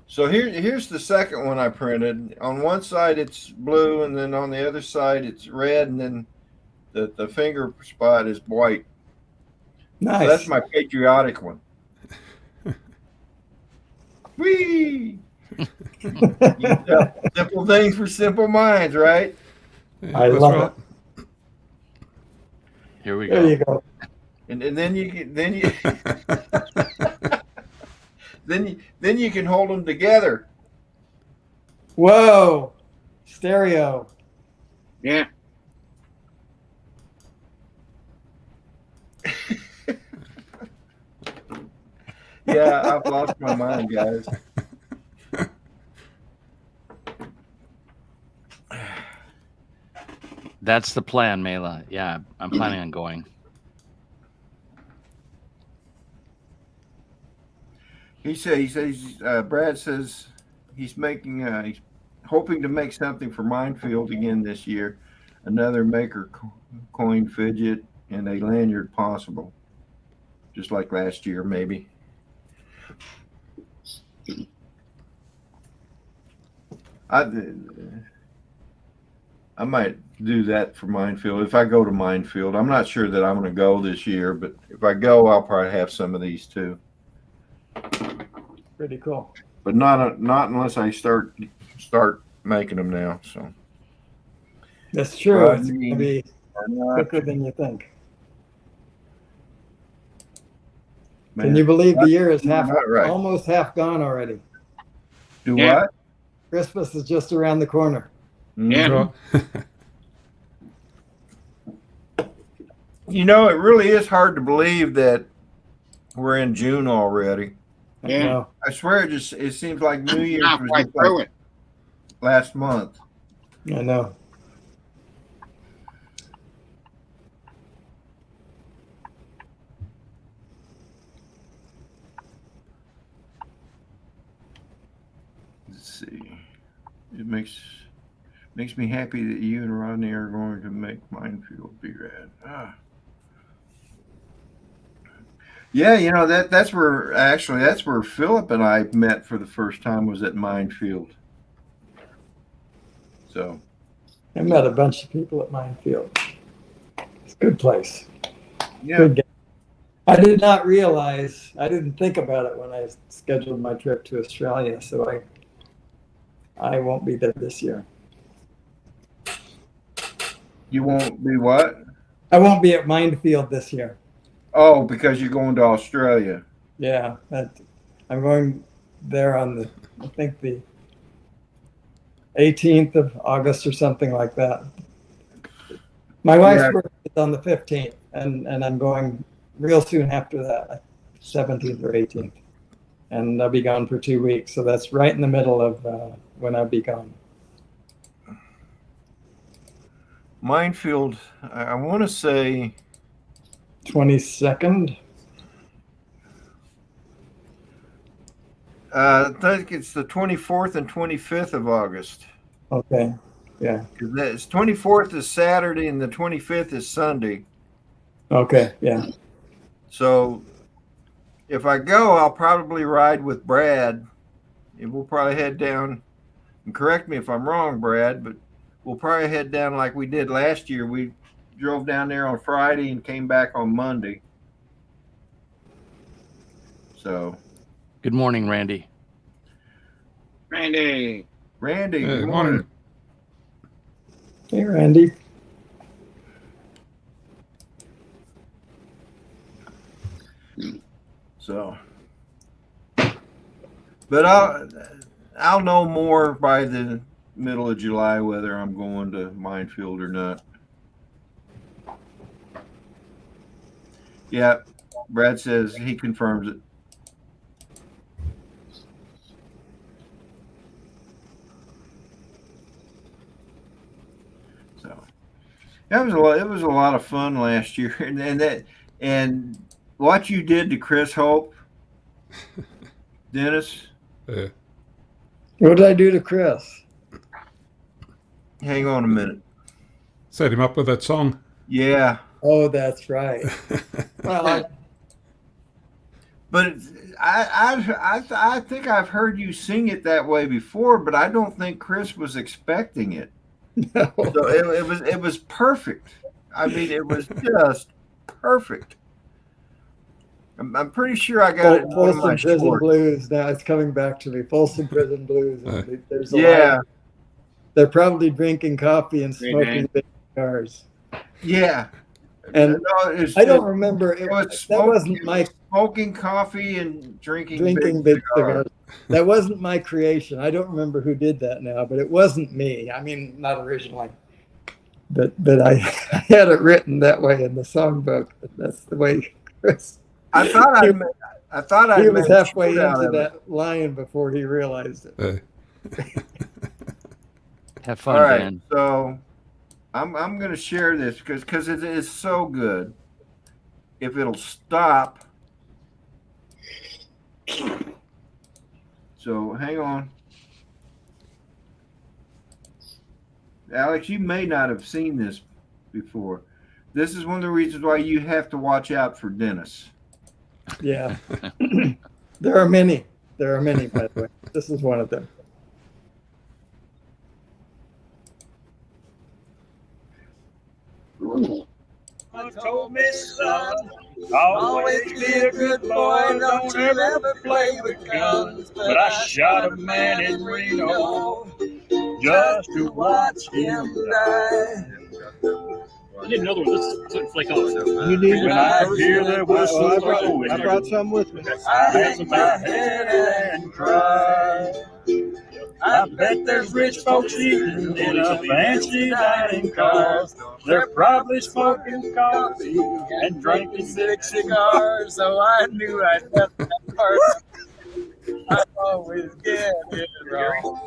So here's the second one I printed. On one side it's blue, and then on the other side it's red, and then the finger spot is white. Nice. So that's my patriotic one. Whee! Simple things for simple minds, right? Yeah, I that's love right. it. Here we There go. you go. And then you then you can hold them together. Whoa. Stereo. Yeah. Yeah, I've lost my mind, guys. That's the plan, Mela. Yeah, I'm planning on going. He says Brad says he's hoping to make something for Minefield again this year. Another maker coin fidget and a lanyard possible. Just like last year, maybe. I might do that for Minefield if I go to Minefield. I'm not sure that I'm going to go this year, but if I go, I'll probably have some of these too. Pretty cool. But not unless I start making them now. So That's true. It's Rodney, going to be quicker than you think. man, Can you believe the year is not right. almost half gone already? Do Yeah. what? Christmas is just around the corner. Yeah. Right. You know, it really is hard to believe that we're in June already. I Yeah. know. I swear, it seems like New Year's was Halfway just through like it. last month. I know. Let's see. It makes me happy that you and Rodney are going to make Minefield be rad. Ah. Yeah, you know that's where Philip and I met for the first time, was at Minefield. So I met a bunch of people at Minefield. It's a good place. yeah, Good game. I did not realize, I didn't think about it when I scheduled my trip to Australia, so I won't be there this year. you won't be what? I won't be at Minefield this year. Oh, because you're going to Australia. Yeah, I'm going there on I think the 18th of August or something like that. My wife's Yeah. birthday is on the 15th, and I'm going real soon after that, like 17th or 18th. And I'll be gone for 2 weeks, so that's right in the middle of when I'll be gone. Minefield, I want to say 22nd. I think it's the 24th and 25th of August. Okay, yeah. 'Cause that's 24th is Saturday and the 25th is Sunday. Okay, yeah. So if I go, I'll probably ride with Brad, and we'll probably head down. And correct me if I'm wrong, Brad, but we'll probably head down like we did last year. We drove down there on Friday and came back on Monday. So. Good morning, Randy. Randy. Randy, Yeah, good morning. morning. Hey, Randy. So, but I'll know more by the middle of July whether I'm going to Minefield or not. Yeah, Brad says he confirms it. So that was a lot. It was a lot of fun last year, and what you did to Chris Hope, Dennis. Yeah. What did I do to Chris? Hang on a minute. Set him up with that song. Yeah. Oh, that's right. Well, But I think I've heard you sing it that way before, but I don't think Chris was expecting it. no. So it was perfect. I mean, it was just perfect. I'm pretty sure I got it in one of my Folsom Prison shorts. Blues. Now it's coming back to me. Folsom Prison Blues. There's a Yeah. lot. They're probably drinking coffee and smoking big cigars. Yeah. And No, I don't remember. That wasn't my smoking coffee and drinking big cigars. That wasn't my creation. I don't remember who did that now, but it wasn't me. I mean, not originally. But I had it written that way in the songbook. That's the way Chris. I thought he was halfway into that line before he realized it. Have fun, All right, Dan. so I'm going to share this because it is so good. If it'll stop. So hang on. Alex, you may not have seen this before. This is one of the reasons why you have to watch out for Dennis. Yeah. There are many. There are many, by the way. This is one of them. Told me, son, always be a good boy, don't ever play with guns. But I shot a man in Reno just to watch him die. I need another one. This is flake off. You need when I hear the whistle blowing, I brought some with me. I hang my head and cry. I bet there's rich folks eating in a fancy dining car. They're probably smoking coffee and drinking big cigars. So I knew I'd left that part. I always get it wrong.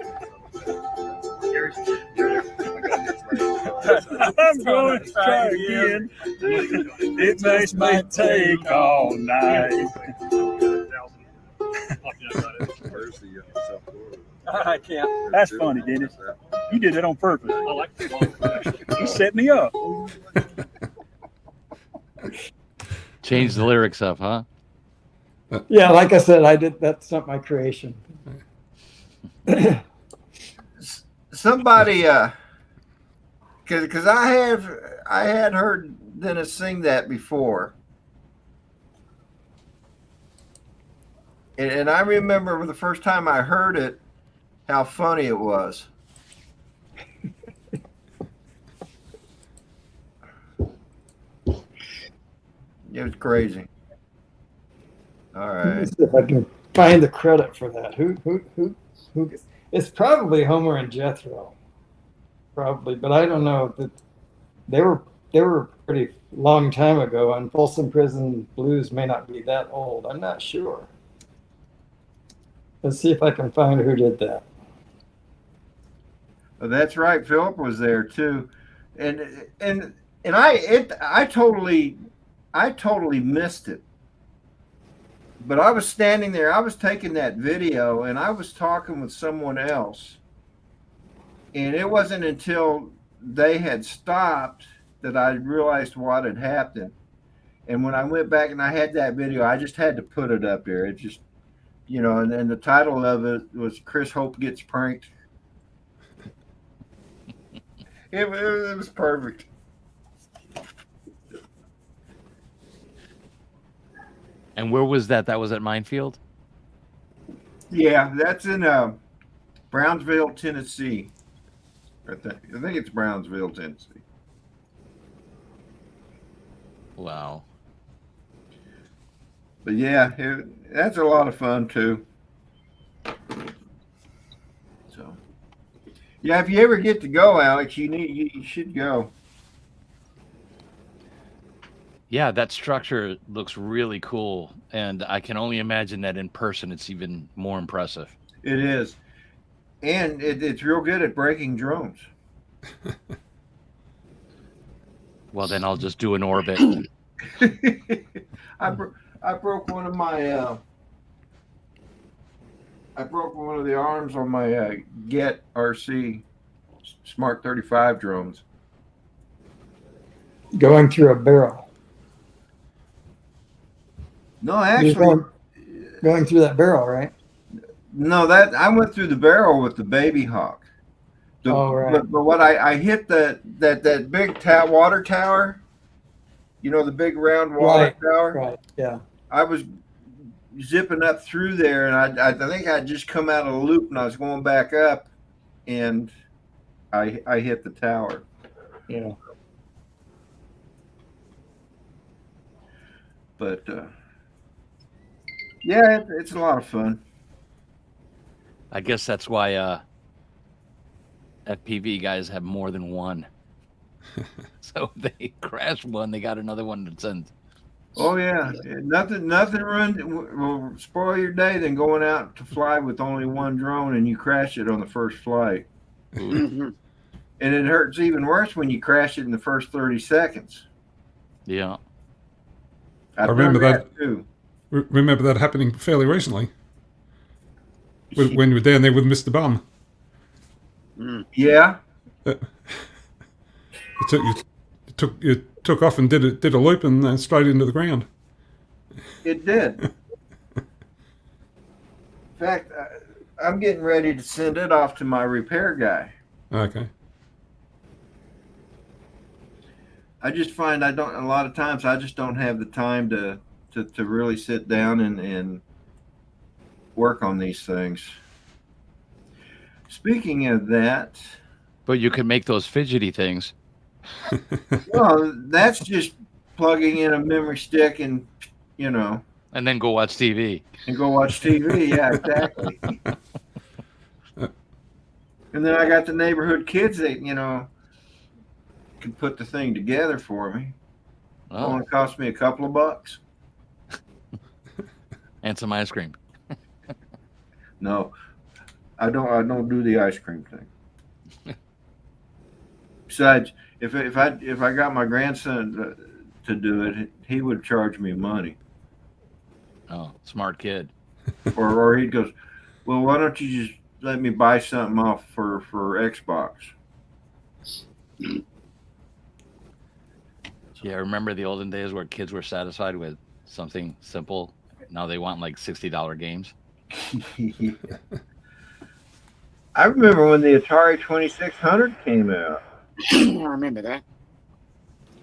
I'm going to try again. It makes me take all night. I can't. That's funny, Dennis. You did that on purpose. I like the You set me up. Change the lyrics up, huh? Yeah, like I said, I did. That's not my creation. Somebody, because I had heard Dennis sing that before, and I remember the first time I heard it, how funny it was. It was crazy. All Let right. me see if I can find the credit for that. Who? It's probably Homer and Jethro, probably, but I don't know. That they were pretty long time ago, and Folsom Prison Blues may not be that old. I'm not sure. Let's see if I can find who did that. Oh, that's right. Philip was there too, and I totally missed it. But I was standing there, I was taking that video, and I was talking with someone else. And it wasn't until they had stopped that I realized what had happened. And when I went back and I had that video, I just had to put it up there. It just, and the title of it was Chris Hope Gets Pranked. It was perfect. And where was that? That was at Minefield? Yeah, that's in Brownsville, Tennessee. I think it's Brownsville, Tennessee. Wow. But yeah, that's a lot of fun too. So, yeah, if you ever get to go, Alex, you should go. Yeah, that structure looks really cool, and I can only imagine that in person it's even more impressive. It is, and it's real good at breaking drones. Well, then I'll just do an orbit. I broke one of my I broke one of the arms on my Get RC Smart 35 drones. Going through a barrel. No, You're actually, going through that barrel, right? no. That I went through the barrel with the Baby Hawk. Right. But what I hit that big water tower. You know, the big round water tower. Right. Yeah. I was zipping up through there, and I think I just come out of the loop, and I was going back up, and I hit the tower. Yeah. But yeah, it's a lot of fun. I guess that's why FPV guys have more than one. So if they crash one, they got another one to send. Oh yeah, nothing will spoil your day than going out to fly with only one drone and you crash it on the first flight. And it hurts even worse when you crash it in the first 30 seconds. Yeah. I remember that too. Remember that happening fairly recently when you were down there with Mr. Bum. Yeah. You took off and did a loop and then straight into the ground. It did. In fact, I'm getting ready to send it off to my repair guy. Okay. I just find a lot of times I just don't have the time to really sit down and work on these things. Speaking of that, but you can make those fidgety things. Well, that's just plugging in a memory stick and and then go watch TV. Yeah, exactly. And then I got the neighborhood kids that can put the thing together for me. Oh. Only cost me a couple of bucks. And some ice cream. No, I don't do the ice cream thing. Besides, if I got my grandson to do it, he would charge me money. Oh, smart kid. Or he goes, well, why don't you just let me buy something off for Xbox? Yeah, remember the olden days where kids were satisfied with something simple? Now they want like $60 games. Yeah. I remember when the Atari 2600 came out. I remember that.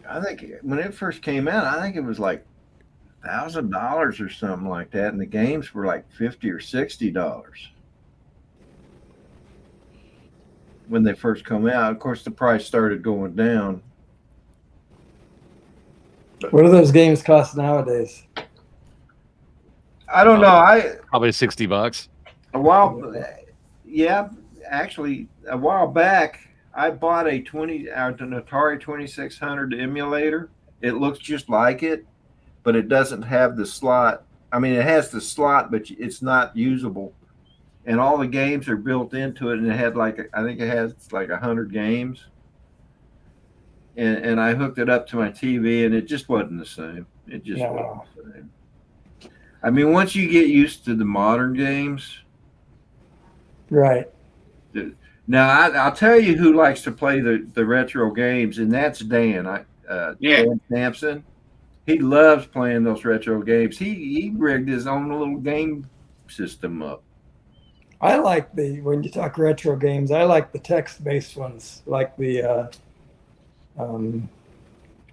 I think when it first came out, I think it was like $1,000 or something like that, and the games were like $50 or $60 when they first come out. Of course, the price started going down. What do those games cost nowadays? I don't know. Probably $60. Actually, a while back, I bought an Atari 2600 emulator. It looks just like it, but it doesn't have the slot. I mean, it has the slot, but it's not usable. And all the games are built into it, and it had I think it has like 100 games. And I hooked it up to my TV, and it just wasn't the same. It just wasn't the same. I mean, once you get used to the modern games, right? Now I'll tell you who likes to play the retro games, and that's Dan. Dan Sampson. He loves playing those retro games. He rigged his own little game system up. I like when you talk retro games, I like the text-based ones, like the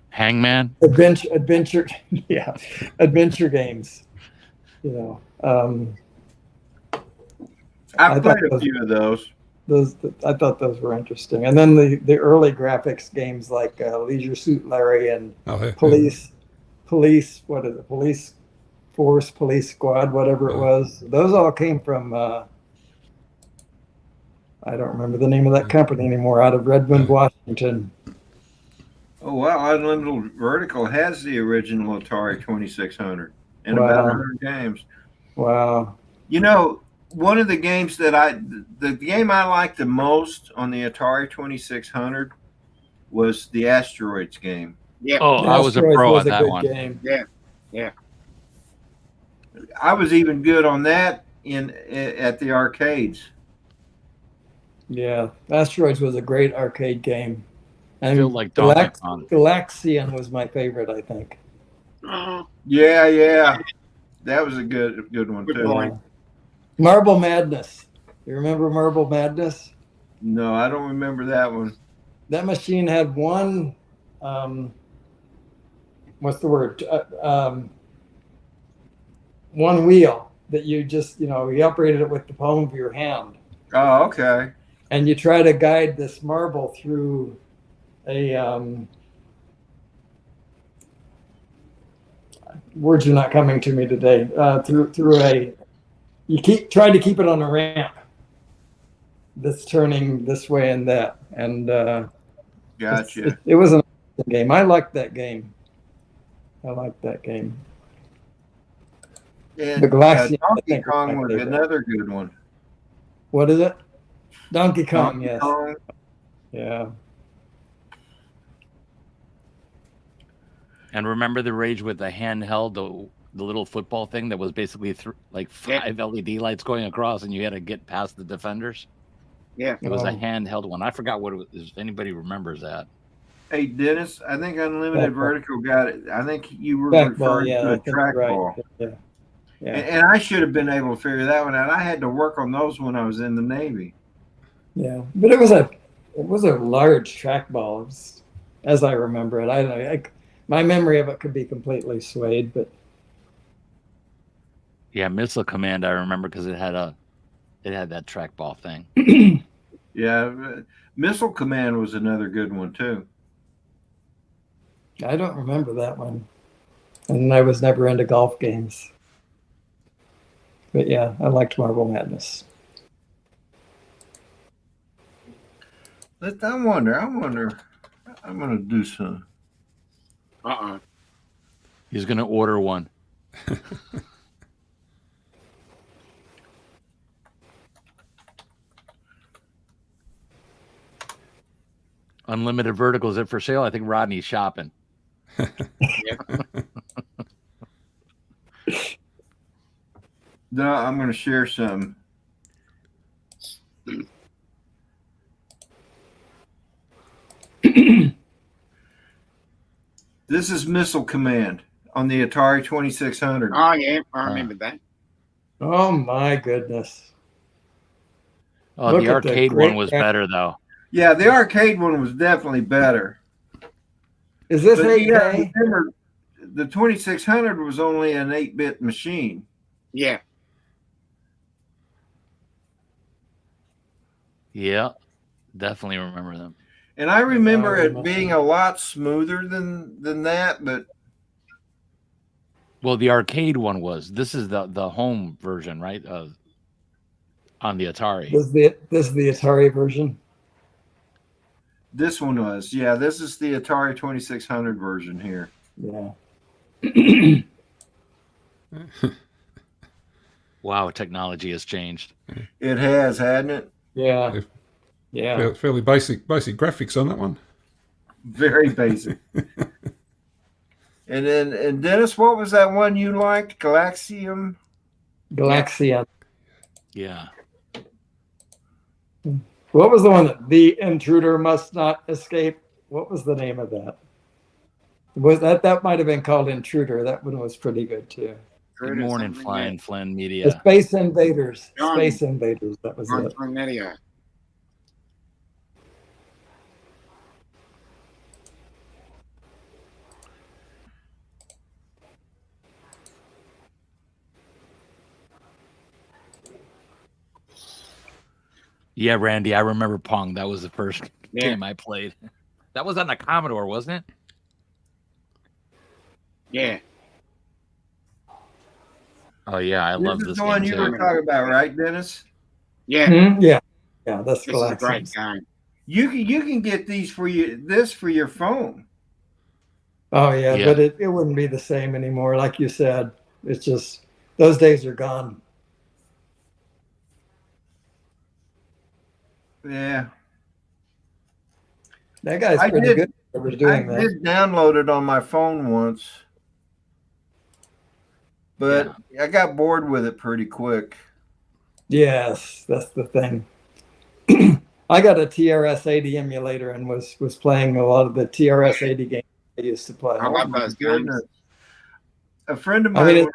Hangman? Adventure, adventure games. you know, I've I thought played a those, few of those. I thought those were interesting. And then the early graphics games like Leisure Suit Larry and Oh, yeah. Police, what is it? Police Force, Police Squad, whatever it was. Those all came from, I don't remember the name of that company anymore, out of Redmond, Washington. Oh, wow. Unlimited Vertical has the original Atari 2600 and about Wow. 100 games. Wow. You know, one of the games that the game I liked the most on the Atari 2600 was the Asteroids game. Yeah. Oh, I was a Asteroids pro was at a that good one. game. Yeah. I was even good on that at the arcades. Yeah, Asteroids was a great arcade game. And Feel like Donkey Kong. Galaxian was my favorite, I think. Yeah. That was a good one Good too. point. Marble Madness. You remember Marble Madness? No, I don't remember that one. That machine had one, what's the word? One wheel that you just, you operated it with the palm of your hand. Oh, okay. And you try to guide this marble through a, words are not coming to me today, you try to keep it on a ramp that's turning this way and that. And Gotcha. it was an awesome game. I liked that game. And The Galaxian, I Donkey think, was Kong my was favorite. another good one. What is it? Donkey Kong, Donkey yes. Kong. Yeah. And remember the rage with the handheld, the little football thing that was basically like 5 LED lights going across, and you had to get past the defenders. Yeah. It was a Oh. handheld one. I forgot what it was. If anybody remembers that. Hey, Dennis, I think Unlimited Trackball. Vertical got it. I think you were Trackball, referring yeah, to I a think you're right. trackball. Yeah. And I should have been able to figure that one out. I had to work on those when I was in the Navy. Yeah. But it was a large trackball, as I remember it. I don't know. My memory of it could be completely swayed, but Yeah, Missile Command. I remember because it had that trackball thing. Yeah, Missile Command was another good one too. I don't remember that one. And I was never into golf games. But yeah, I liked Marble Madness. I wonder. I'm gonna do some. He's gonna order one. Unlimited Vertical, is it for sale? I think Rodney's shopping. No, I'm gonna share some. This is Missile Command on the Atari 2600. Oh, yeah. I remember that. Oh my goodness. Oh, Look the at the arcade great one was graphics. better though. Yeah, the arcade one was definitely better. Is this But you gotta 8K? remember, the 2600 was only an 8-bit machine. Yeah. Yeah, definitely remember them. And I remember I it remember. being a lot smoother than that, but Well, the arcade one was. This is the home version, right? On the Atari. This is the Atari version. this one was. Yeah, this is the Atari 2600 version here. Yeah. Wow, technology has changed. It has, hadn't it? Yeah. Yeah. Fairly basic graphics on that one. Very basic. And Dennis, what was that one you liked? Galaxium? Galaxian. Yeah. What was the one that the intruder must not escape? What was the name of that? Was that might have been called Intruder. That one was pretty good too. Good morning, Something, Flying yeah. Flynn The Media. Space Invaders. John. Space Invaders. That was On it. Media. Yeah, Randy, I remember Pong. That was the first Yeah. game I played. That was on the Commodore, wasn't it? Yeah. Oh yeah, I love This is this the one game you too. were talking about, right, Dennis? Yeah. Yeah, that's This is a great Galaxies. game. You can get these for your phone. Oh yeah, Yeah. but it wouldn't be the same anymore. Like you said, it's just those days are gone. Yeah, That guy's I pretty did- good at I doing that. did download it on my phone once, but I got bored with it pretty quick. Yes, that's the thing. I got a TRS-80 emulator and was playing a lot of the TRS-80 games I used to play. I love those games. A friend of I mine, mean,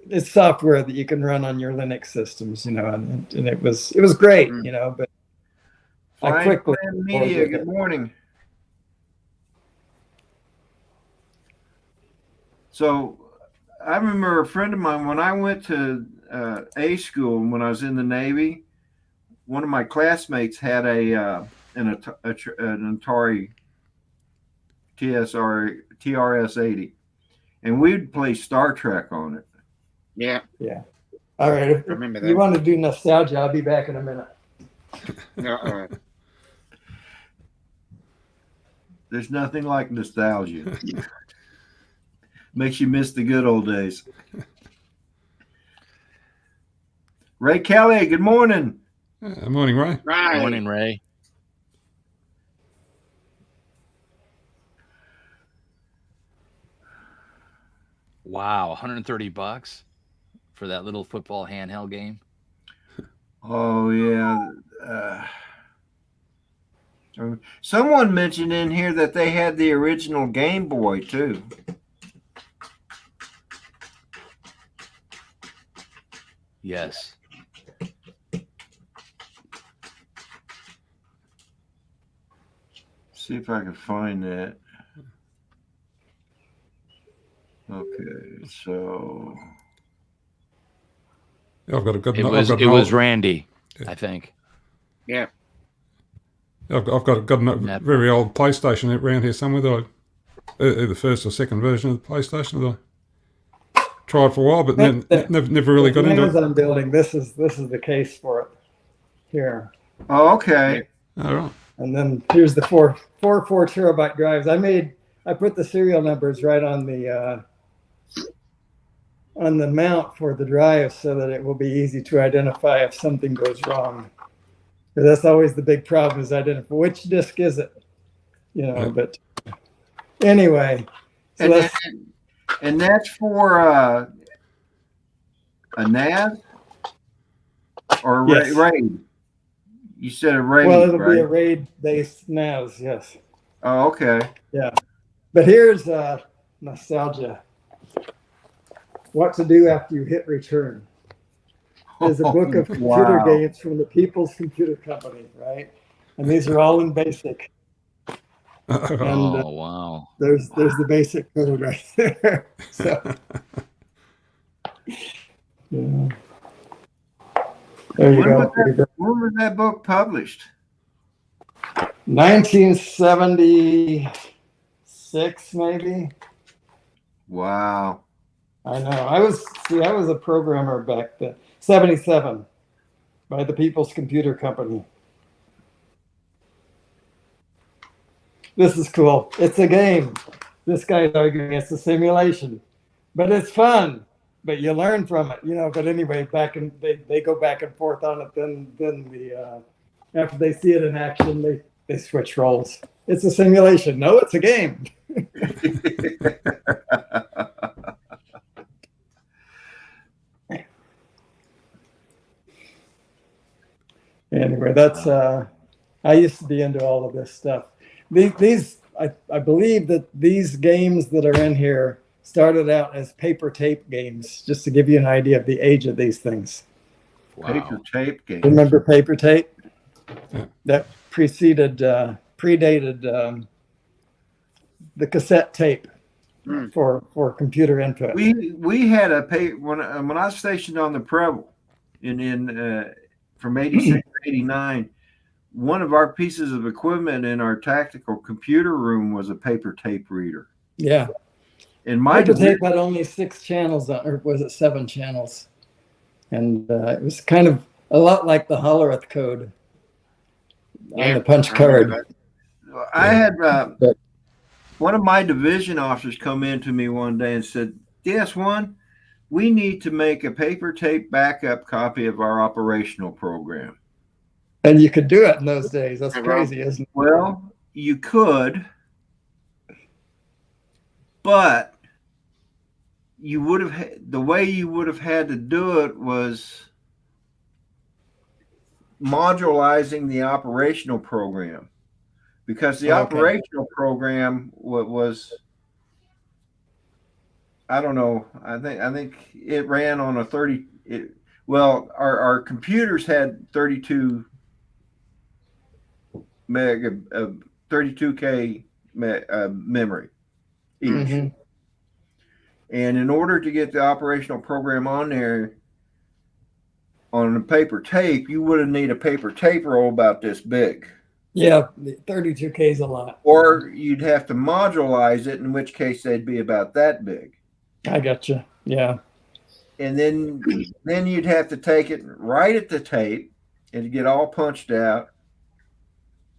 it's software that you can run on your Linux systems, and it was great, but I Flying quickly Clan Media. with Good it. morning. So, I remember a friend of mine when I went to A school when I was in the Navy. One of my classmates had an Atari TRS-80, and we'd play Star Trek on it. Yeah. All right, if Remember you that. want to do nostalgia, I'll be back in a minute. There's nothing like nostalgia. Makes you miss the good old days. Ray Kelly, good morning. Morning, Ray. Right. Morning, Ray. Wow, $130 for that little football handheld game. Oh yeah. Someone mentioned in here that they had the original Game Boy too. Yes. See if I can find that. Okay, so I've got It was Randy, I think. Yeah. I've got a very old PlayStation around here somewhere that the first or second version of the PlayStation that I tried for a while, but never really got into it. Amazon building. This is the case for it here. oh, okay. All right. And then here's the four 4 terabyte drives. I put the serial numbers right on the mount for the drive so that it will be easy to identify if something goes wrong. Because that's always the big problem is identify which disk is it, But anyway, so And that's for a NAS or a Yes. RAID. You said a RAID, well, it'll right? be a RAID-based NAS, yes. Oh, okay. Yeah, but here's nostalgia. What to do after you hit return. There's a book of computer Wow. games from the People's Computer Company, right? And these are all in BASIC. And Oh, wow. there's the basic code right there. So, yeah. There you go. When was that book published? 1976, maybe. Wow. I know. I was a programmer back then. 77 by the People's Computer Company. This is cool. It's a game. This guy's arguing it's a simulation, but it's fun. But you learn from it, But anyway, they go back and forth on it. Then after they see it in action, they switch roles. It's a simulation. No, it's a game. Anyway, that's I used to be into all of this stuff. I believe that these games that are in here started out as paper tape games, just to give you an idea of the age of these things. Wow. Paper tape game. Remember paper tape? Yeah. That predated the cassette tape for computer input. We had a when I was stationed on the Preble in from 86 to 89, one of our pieces of equipment in our tactical computer room was a paper tape reader. Yeah. And my Paper tape had only 6 channels, or was it 7 channels? And it was kind of a lot like the Hollerith code on the punch card. I had one of my division officers come in to me one day and said, DS1, we need to make a paper tape backup copy of our operational program. And you could do it in those days. That's crazy, isn't it? Well, you could, but you would have, the way you would have had to do it was modularizing the operational program, because the operational program was, I don't know, I think it ran on a 30, our computers had 32 meg of 32K memory each. Mm-hmm. And in order to get the operational program on there on a paper tape, you would have needed a paper tape roll about this big. Yeah, 32K is a lot. Or you'd have to modularize it, in which case they'd be about that big. I gotcha. Yeah. And then you'd have to take it right at the tape and get all punched out.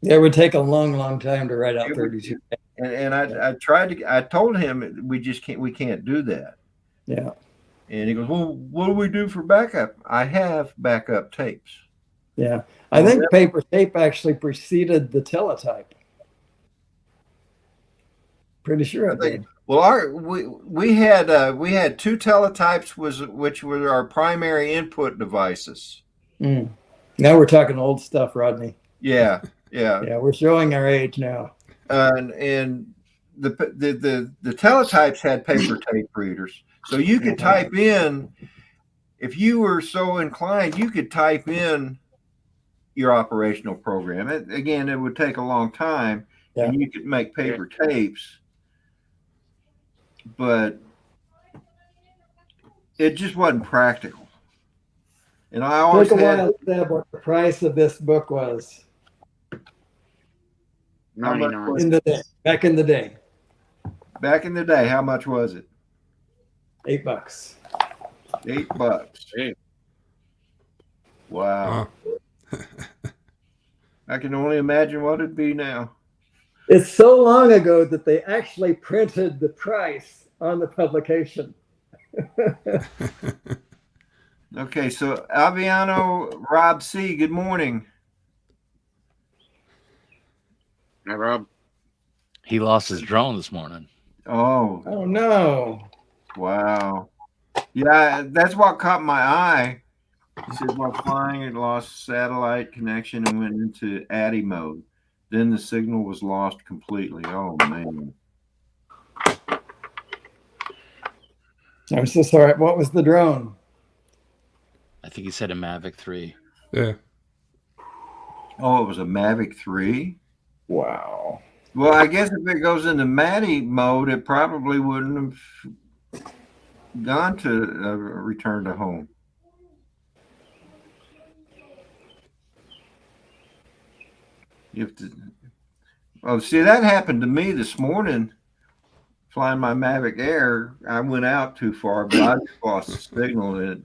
Yeah, it would take a long, long time to write out 32K. And I told him we can't do that. Yeah. And he goes, well, what do we do for backup? I have backup tapes. Yeah. I think paper tape actually preceded the teletype. Pretty sure it did. Well, we had 2 teletypes which were our primary input devices. Mm. Now we're talking old stuff, Rodney. Yeah. Yeah, we're showing our age now. And the teletypes had paper tape readers, so you could type in, if you were so inclined, you could type in your operational program. Again, it would take a long time, and you could make paper tapes, but it just wasn't practical. And I always took a while to say what the price of this book was. 99. Back in the day. Back in the day, how much was it? $8. $8. Hey. Wow. I can only imagine what it'd be now. It's so long ago that they actually printed the price on the publication. Okay, so Aviano Rob C., good morning. Hi, Rob. He lost his drone this morning. Oh no. Wow. Yeah, that's what caught my eye. He said while flying, it lost satellite connection and went into ADDI mode. Then the signal was lost completely. Oh, man. I'm so sorry. What was the drone? I think he said a Mavic 3. Yeah. Oh, it was a Mavic 3? Wow. Well, I guess if it goes into MADI mode, it probably wouldn't have gone to return to home. You have to. Oh, see, that happened to me this morning. Flying my Mavic Air, I went out too far, but I just lost the signal in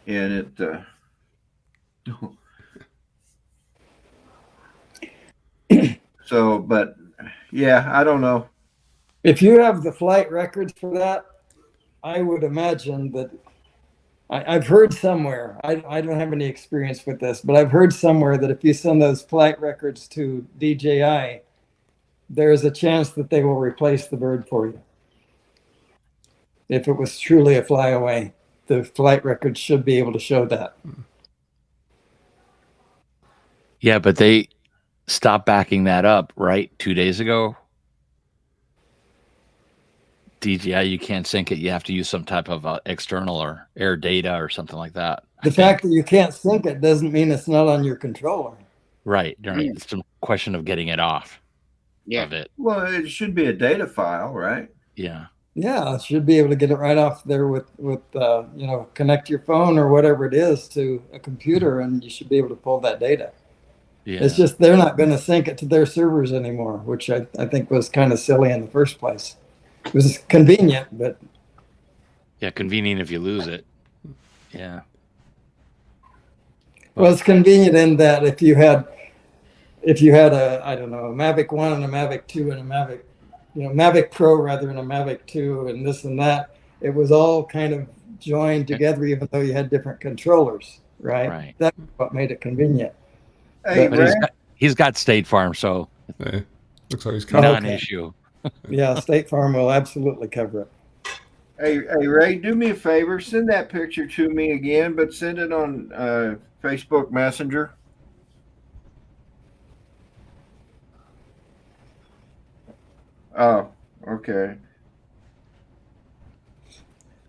it. So, but yeah, I don't know. If you have the flight records for that, I would imagine that I've heard somewhere, I don't have any experience with this, but I've heard somewhere that if you send those flight records to DJI, there is a chance that they will replace the bird for you. If it was truly a flyaway, the flight records should be able to show that. Yeah, but they stopped backing that up, right? 2 days ago. DJI, you can't sync it. You have to use some type of external or air data or something like that. The fact that you can't sync it doesn't mean it's not on your controller. Right. It's a question of getting it off of it. Well, it should be a data file, right? Yeah. Yeah, should be able to get it right off there with connect your phone or whatever it is to a computer, and you should be able to pull that data. Yeah. It's just they're not going to sync it to their servers anymore, which I think was kind of silly in the first place. It was convenient, but Yeah, convenient if you lose it. Yeah. well, it's convenient in that if you had a, I don't know, a Mavic 1 and a Mavic 2 and a Mavic, Mavic Pro rather than a Mavic 2 and this and that, it was all kind of joined together even though you had different controllers, right? Right. That's what made it convenient. Hey, But Ray, he's got State Farm, so Yeah. Looks like he's Oh, coming. not an okay. issue. Yeah, State Farm will absolutely cover it. hey, Ray, do me a favor. Send that picture to me again, but send it on Facebook Messenger. Oh, okay.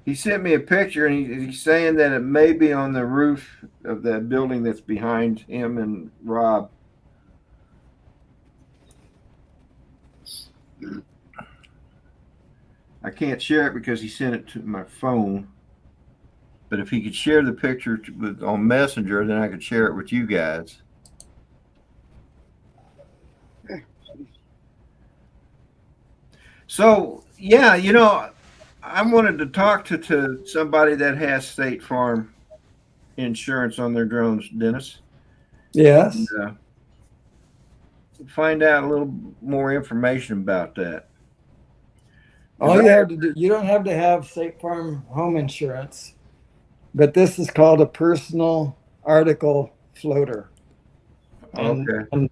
He sent me a picture, and he's saying that it may be on the roof of that building that's behind him and Rob. I can't share it because he sent it to my phone. But if he could share the picture on Messenger, then I could share it with you guys. So, yeah, I wanted to talk to somebody that has State Farm insurance on their drones, Dennis. Yes. And, find out a little more information about that. All you have to do, you don't have to have State Farm home insurance, but this is called a personal article floater. Okay. And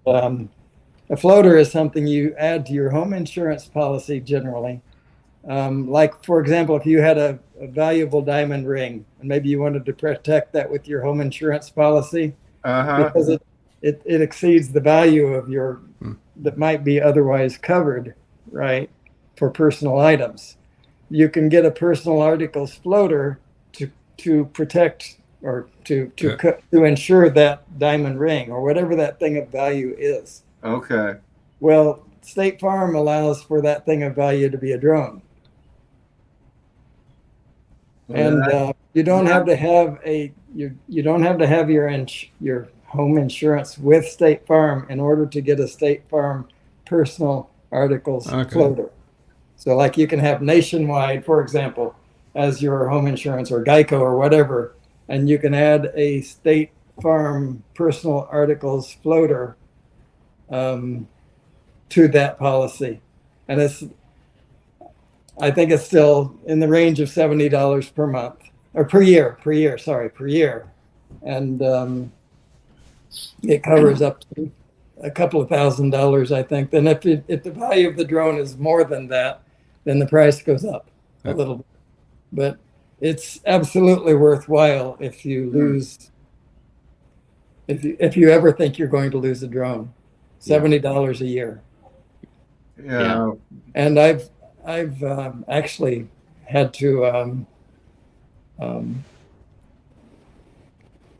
a floater is something you add to your home insurance policy generally. Like, for example, if you had a valuable diamond ring and maybe you wanted to protect that with your home insurance policy because it exceeds the value of your that might be otherwise covered, right, for personal items. You can get a personal articles floater to protect or to insure that diamond ring or whatever that thing of value is. Okay. Well, State Farm allows for that thing of value to be a drone. And you don't have to have you don't have to have your home insurance with State Farm in order to get a State Farm personal articles floater. So like you can have Nationwide, for example, as your home insurance or Geico or whatever, and you can add a State Farm personal articles floater to that policy. And I think it's still in the range of $70 per month or per year. And it covers up to a couple of $1,000s, I think. Then if the value of the drone is more than that, then the price goes up a little bit. But it's absolutely worthwhile if you lose, if you ever think you're going to lose a drone. $70 a year. Yeah. And I've actually had to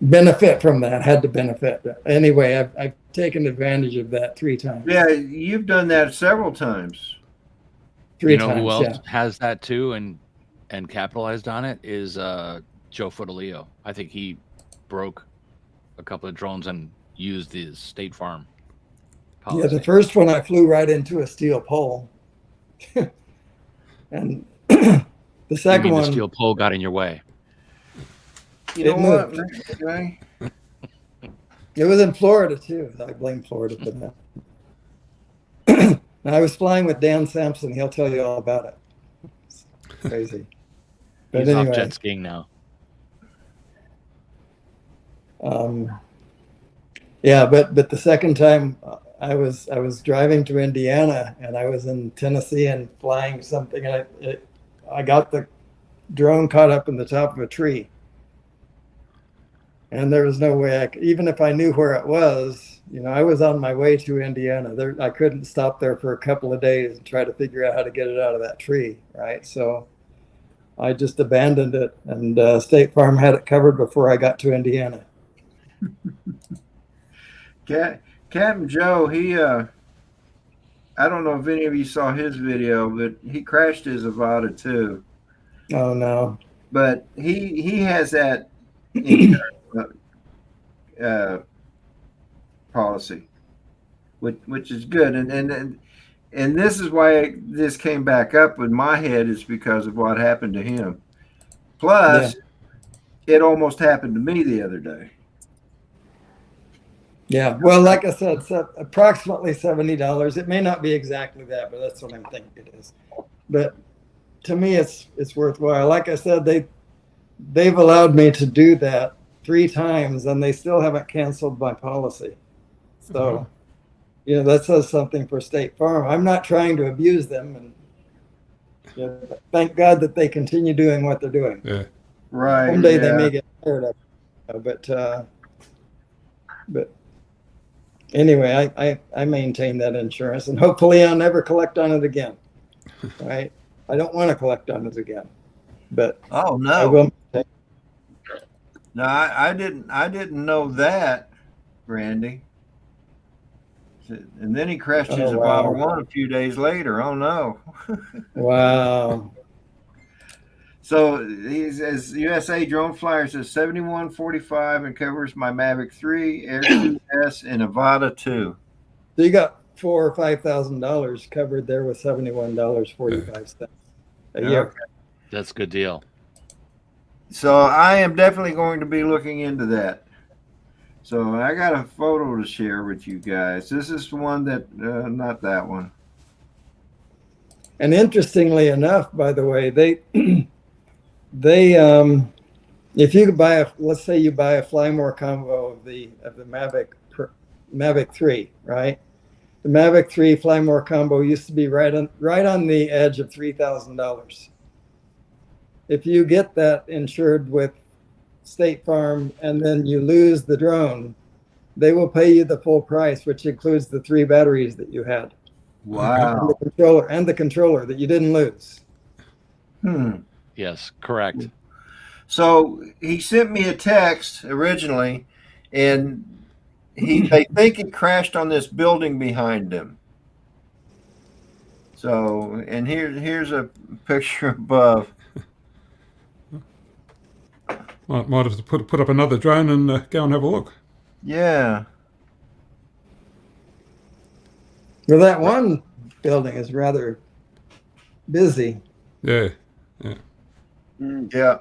benefit from that. Had to benefit anyway. I've taken advantage of that 3 times. Yeah, you've done that several times. 3 You know times. who else Yeah. has that too and capitalized on it is Joe Fodelio. I think he broke a couple of drones and used his State Farm policy. Yeah, the first one I flew right into a steel pole, and the second one, the steel pole got in your way. You know It what, moved. Ray? it was in Florida too. I blame Florida for that. And I was flying with Dan Sampson. He'll tell you all about it. It's crazy. But He's anyway, off jet skiing now. yeah, but the second time I was driving to Indiana and I was in Tennessee and flying something, and I got the drone caught up in the top of a tree, and there was no way even if I knew where it was, I was on my way to Indiana. I couldn't stop there for a couple of days and try to figure out how to get it out of that tree, right? So I just abandoned it, and State Farm had it covered before I got to Indiana. Captain Joe, I don't know if any of you saw his video, but he crashed his Avata too. Oh no. But he has that insurance policy, which is good, and this is why this came back up in my head is because of what happened to him. Plus, it almost happened to me the other day. Yeah. Well, like I said, approximately $70. It may not be exactly that, but that's what I'm thinking it is. But to me, it's worthwhile. Like I said, they've allowed me to do that 3 times, and they still haven't canceled my policy. So, that says something for State Farm. I'm not trying to abuse them, and thank God that they continue doing what they're doing. Yeah. Right. Someday they may get tired of it, but anyway, I maintain that insurance, and hopefully I'll never collect on it again. Right? I don't want to collect on it again, but oh no, I will. No, I didn't know that, Randy. And then he crashed his Avata 1 a few days later. Oh no. Wow. So he's as USA Drone Flyer says 7145 and covers my Mavic 3, Air 2S, and Avata 2. So you got $4,000 or $5,000 covered there with $71.45 a year. Okay. That's a good deal. So I am definitely going to be looking into that. So I got a photo to share with you guys. This is the one that, not that one. And interestingly enough, by the way, they if you could buy let's say you buy a Fly More combo of the Mavic 3, right? The Mavic 3 Fly More combo used to be right on the edge of $3,000. If you get that insured with State Farm and then you lose the drone, they will pay you the full price, which includes the 3 batteries that you had. Wow. And the controller that you didn't lose. Yes, correct. So he sent me a text originally, and they think it crashed on this building behind him. So, and here's a picture above. Might have to put up another drone and go and have a look. Yeah. Well, that one building is rather busy. Yeah. Yeah.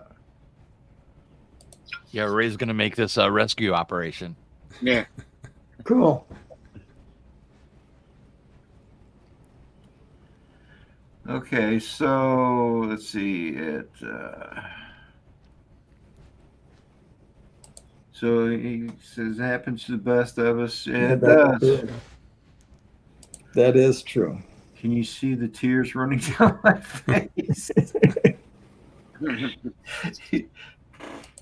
Yeah, Ray's going to make this a rescue operation. Yeah. Cool. Okay, so let's see it. So he says it happens to the best of us. It does. That is true. Can you see the tears running down my face?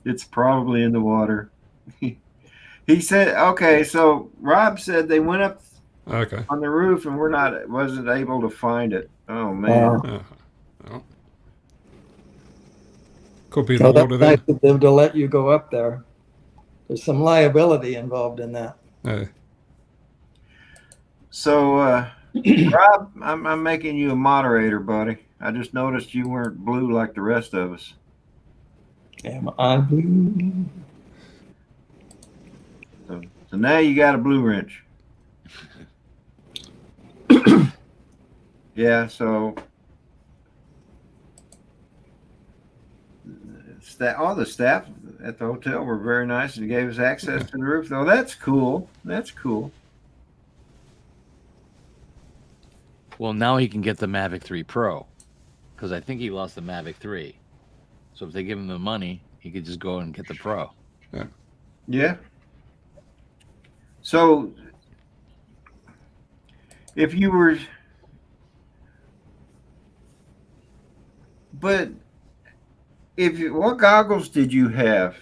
It's probably in the water. He said, okay, so Rob said they went up on the roof and wasn't able to find it. Oh man. Could be the water there. Nice of them to let you go up there. There's some liability involved in that. So Rob, I'm making you a moderator, buddy. I just noticed you weren't blue like the rest of us. Am I blue? So now you got a blue wrench. Yeah, so all the staff at the hotel were very nice and gave us access to the roof. Though that's cool. That's cool. Well, now he can get the Mavic 3 Pro, because I think he lost the Mavic 3. So if they give him the money, he could just go and get the Pro. Yeah. So if you were, but what goggles did you have?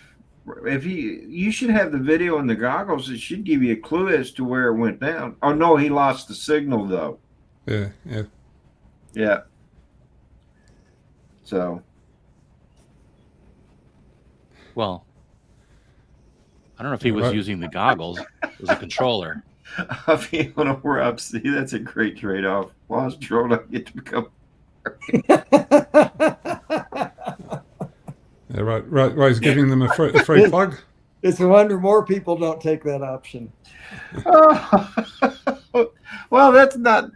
If you should have the video and the goggles, it should give you a clue as to where it went down. Oh no, he lost the signal though. Yeah. So. Well, I don't know if he was using the goggles. It was a controller. I'll be able to where I'm see. That's a great trade-off. Lost drone, I get to become. Yeah, right. He's giving them a free plug. It's a wonder more people don't take that option. Well, that's not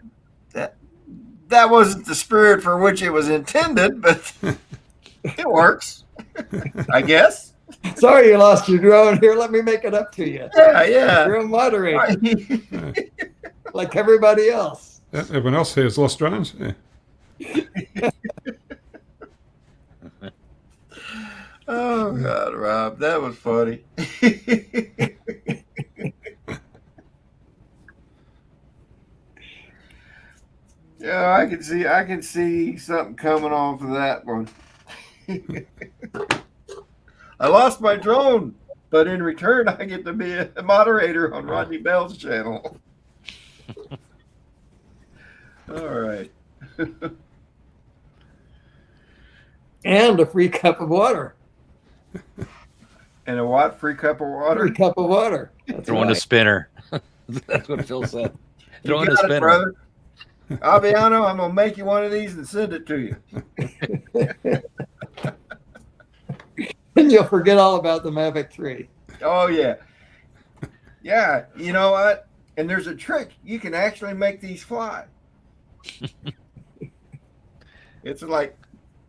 that wasn't the spirit for which it was intended, but it works, I guess. Sorry you lost your drone. Here, let me make it up to you. Yeah. Drone moderator, like everybody else. Yeah, everyone else here has lost drones. Yeah. Oh God, Rob, that was funny. Yeah, I can see something coming off of that one. I lost my drone, but in return, I get to be a moderator on Rodney Bell's channel. All right. And a free cup of water. And a what? Free cup of water? Free cup of water. That's Throwing a right. spinner. That's what Phil said. You Throwing a got it, spinner. brother. Aviano, I'm going to make you one of these and send it to you. And you'll forget all about the Mavic 3. Oh, yeah. Yeah, you know what? And there's a trick. You can actually make these fly. It's like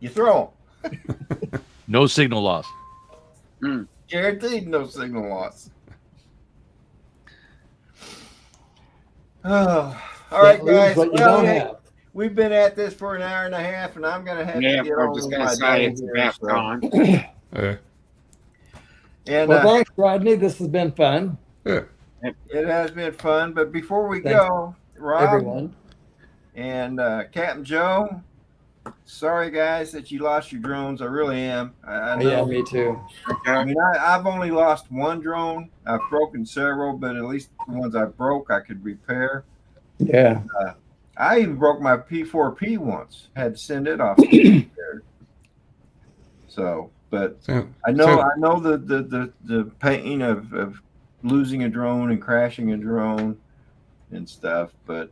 you throw them. No signal loss. Guaranteed no signal loss. Oh, all right, Can't lose guys. what you Well, don't hey, have. we've been at this for an hour and a half, and I'm going to have Yeah, to get I on was just with going my to say day it's here, about so. time. And Well, thanks, Rodney. This has been fun. Yeah. it has been fun. But before we Thanks, go, Rob everyone. and Captain Joe, sorry, guys, that you lost your drones. I really am. I know. Yeah, me too. I mean, I've only lost one drone. I've broken several, but at least the ones I broke, I could repair. Yeah. I even broke my P4P once. Had to send it off. So, but I know the pain of losing a drone and crashing a drone and stuff. But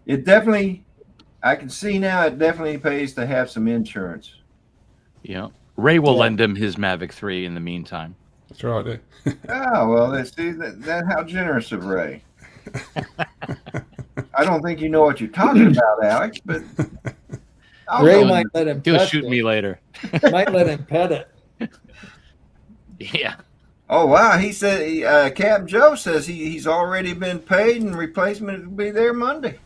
it definitely, I can see now, it definitely pays to have some insurance. Yeah. Ray will lend him his Mavic 3 in the meantime. That's right. Oh, well, let's see that how generous of Ray. I don't think you know what you're talking about, Alex, but Ray might let him He'll touch shoot it. me later. Might let him pet it. Yeah. Oh, wow. He said, Captain Joe says he's already been paid and replacement will be there Monday.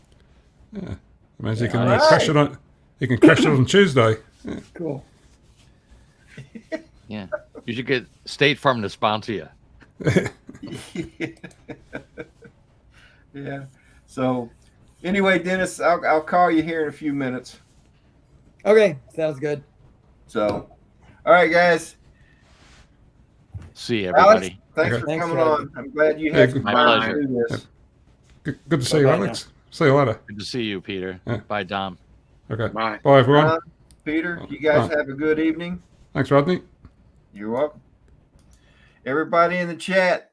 Yeah. Means he can All right. crash it on. He can crash it on Tuesday. Yeah. Cool. Yeah. You should get State Farm to sponsor you. Yeah. So, anyway, Dennis, I'll call you here in a few minutes. Okay, sounds good. So, all right, guys. See you, Alex, everybody. thanks for Thanks, coming Rodney. on. I'm glad you had some My time pleasure. to do this. Good to see you, Bye-bye Alex. See you later. Good to see you, Peter. Yeah. Bye, Dom. Okay. Bye. Bye, everyone. Peter, you guys have a good evening. Thanks, Rodney. You're welcome. Everybody in the chat,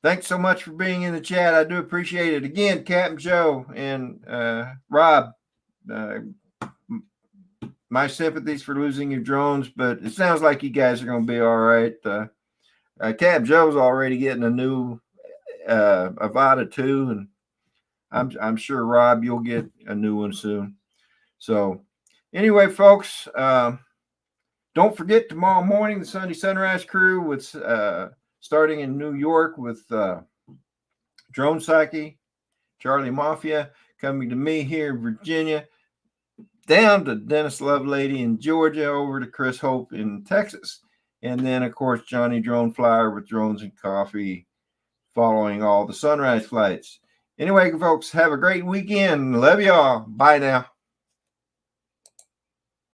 thanks so much for being in the chat. I do appreciate it. Again, Captain Joe and Rob, my sympathies for losing your drones, but it sounds like you guys are going to be all right. Captain Joe's already getting a new Avata 2, and I'm sure, Rob, you'll get a new one soon. So anyway, folks, don't forget tomorrow morning, the Sunday Sunrise Crew with starting in New York with Drone Psyche, Charlie Mafia, coming to me here in Virginia, down to Dennis Lovelady in Georgia, over to Chris Hope in Texas, and then, of course, Johnny Drone Flyer with Drones and Coffee following all the sunrise flights. Anyway, folks, have a great weekend. Love y'all. Bye now.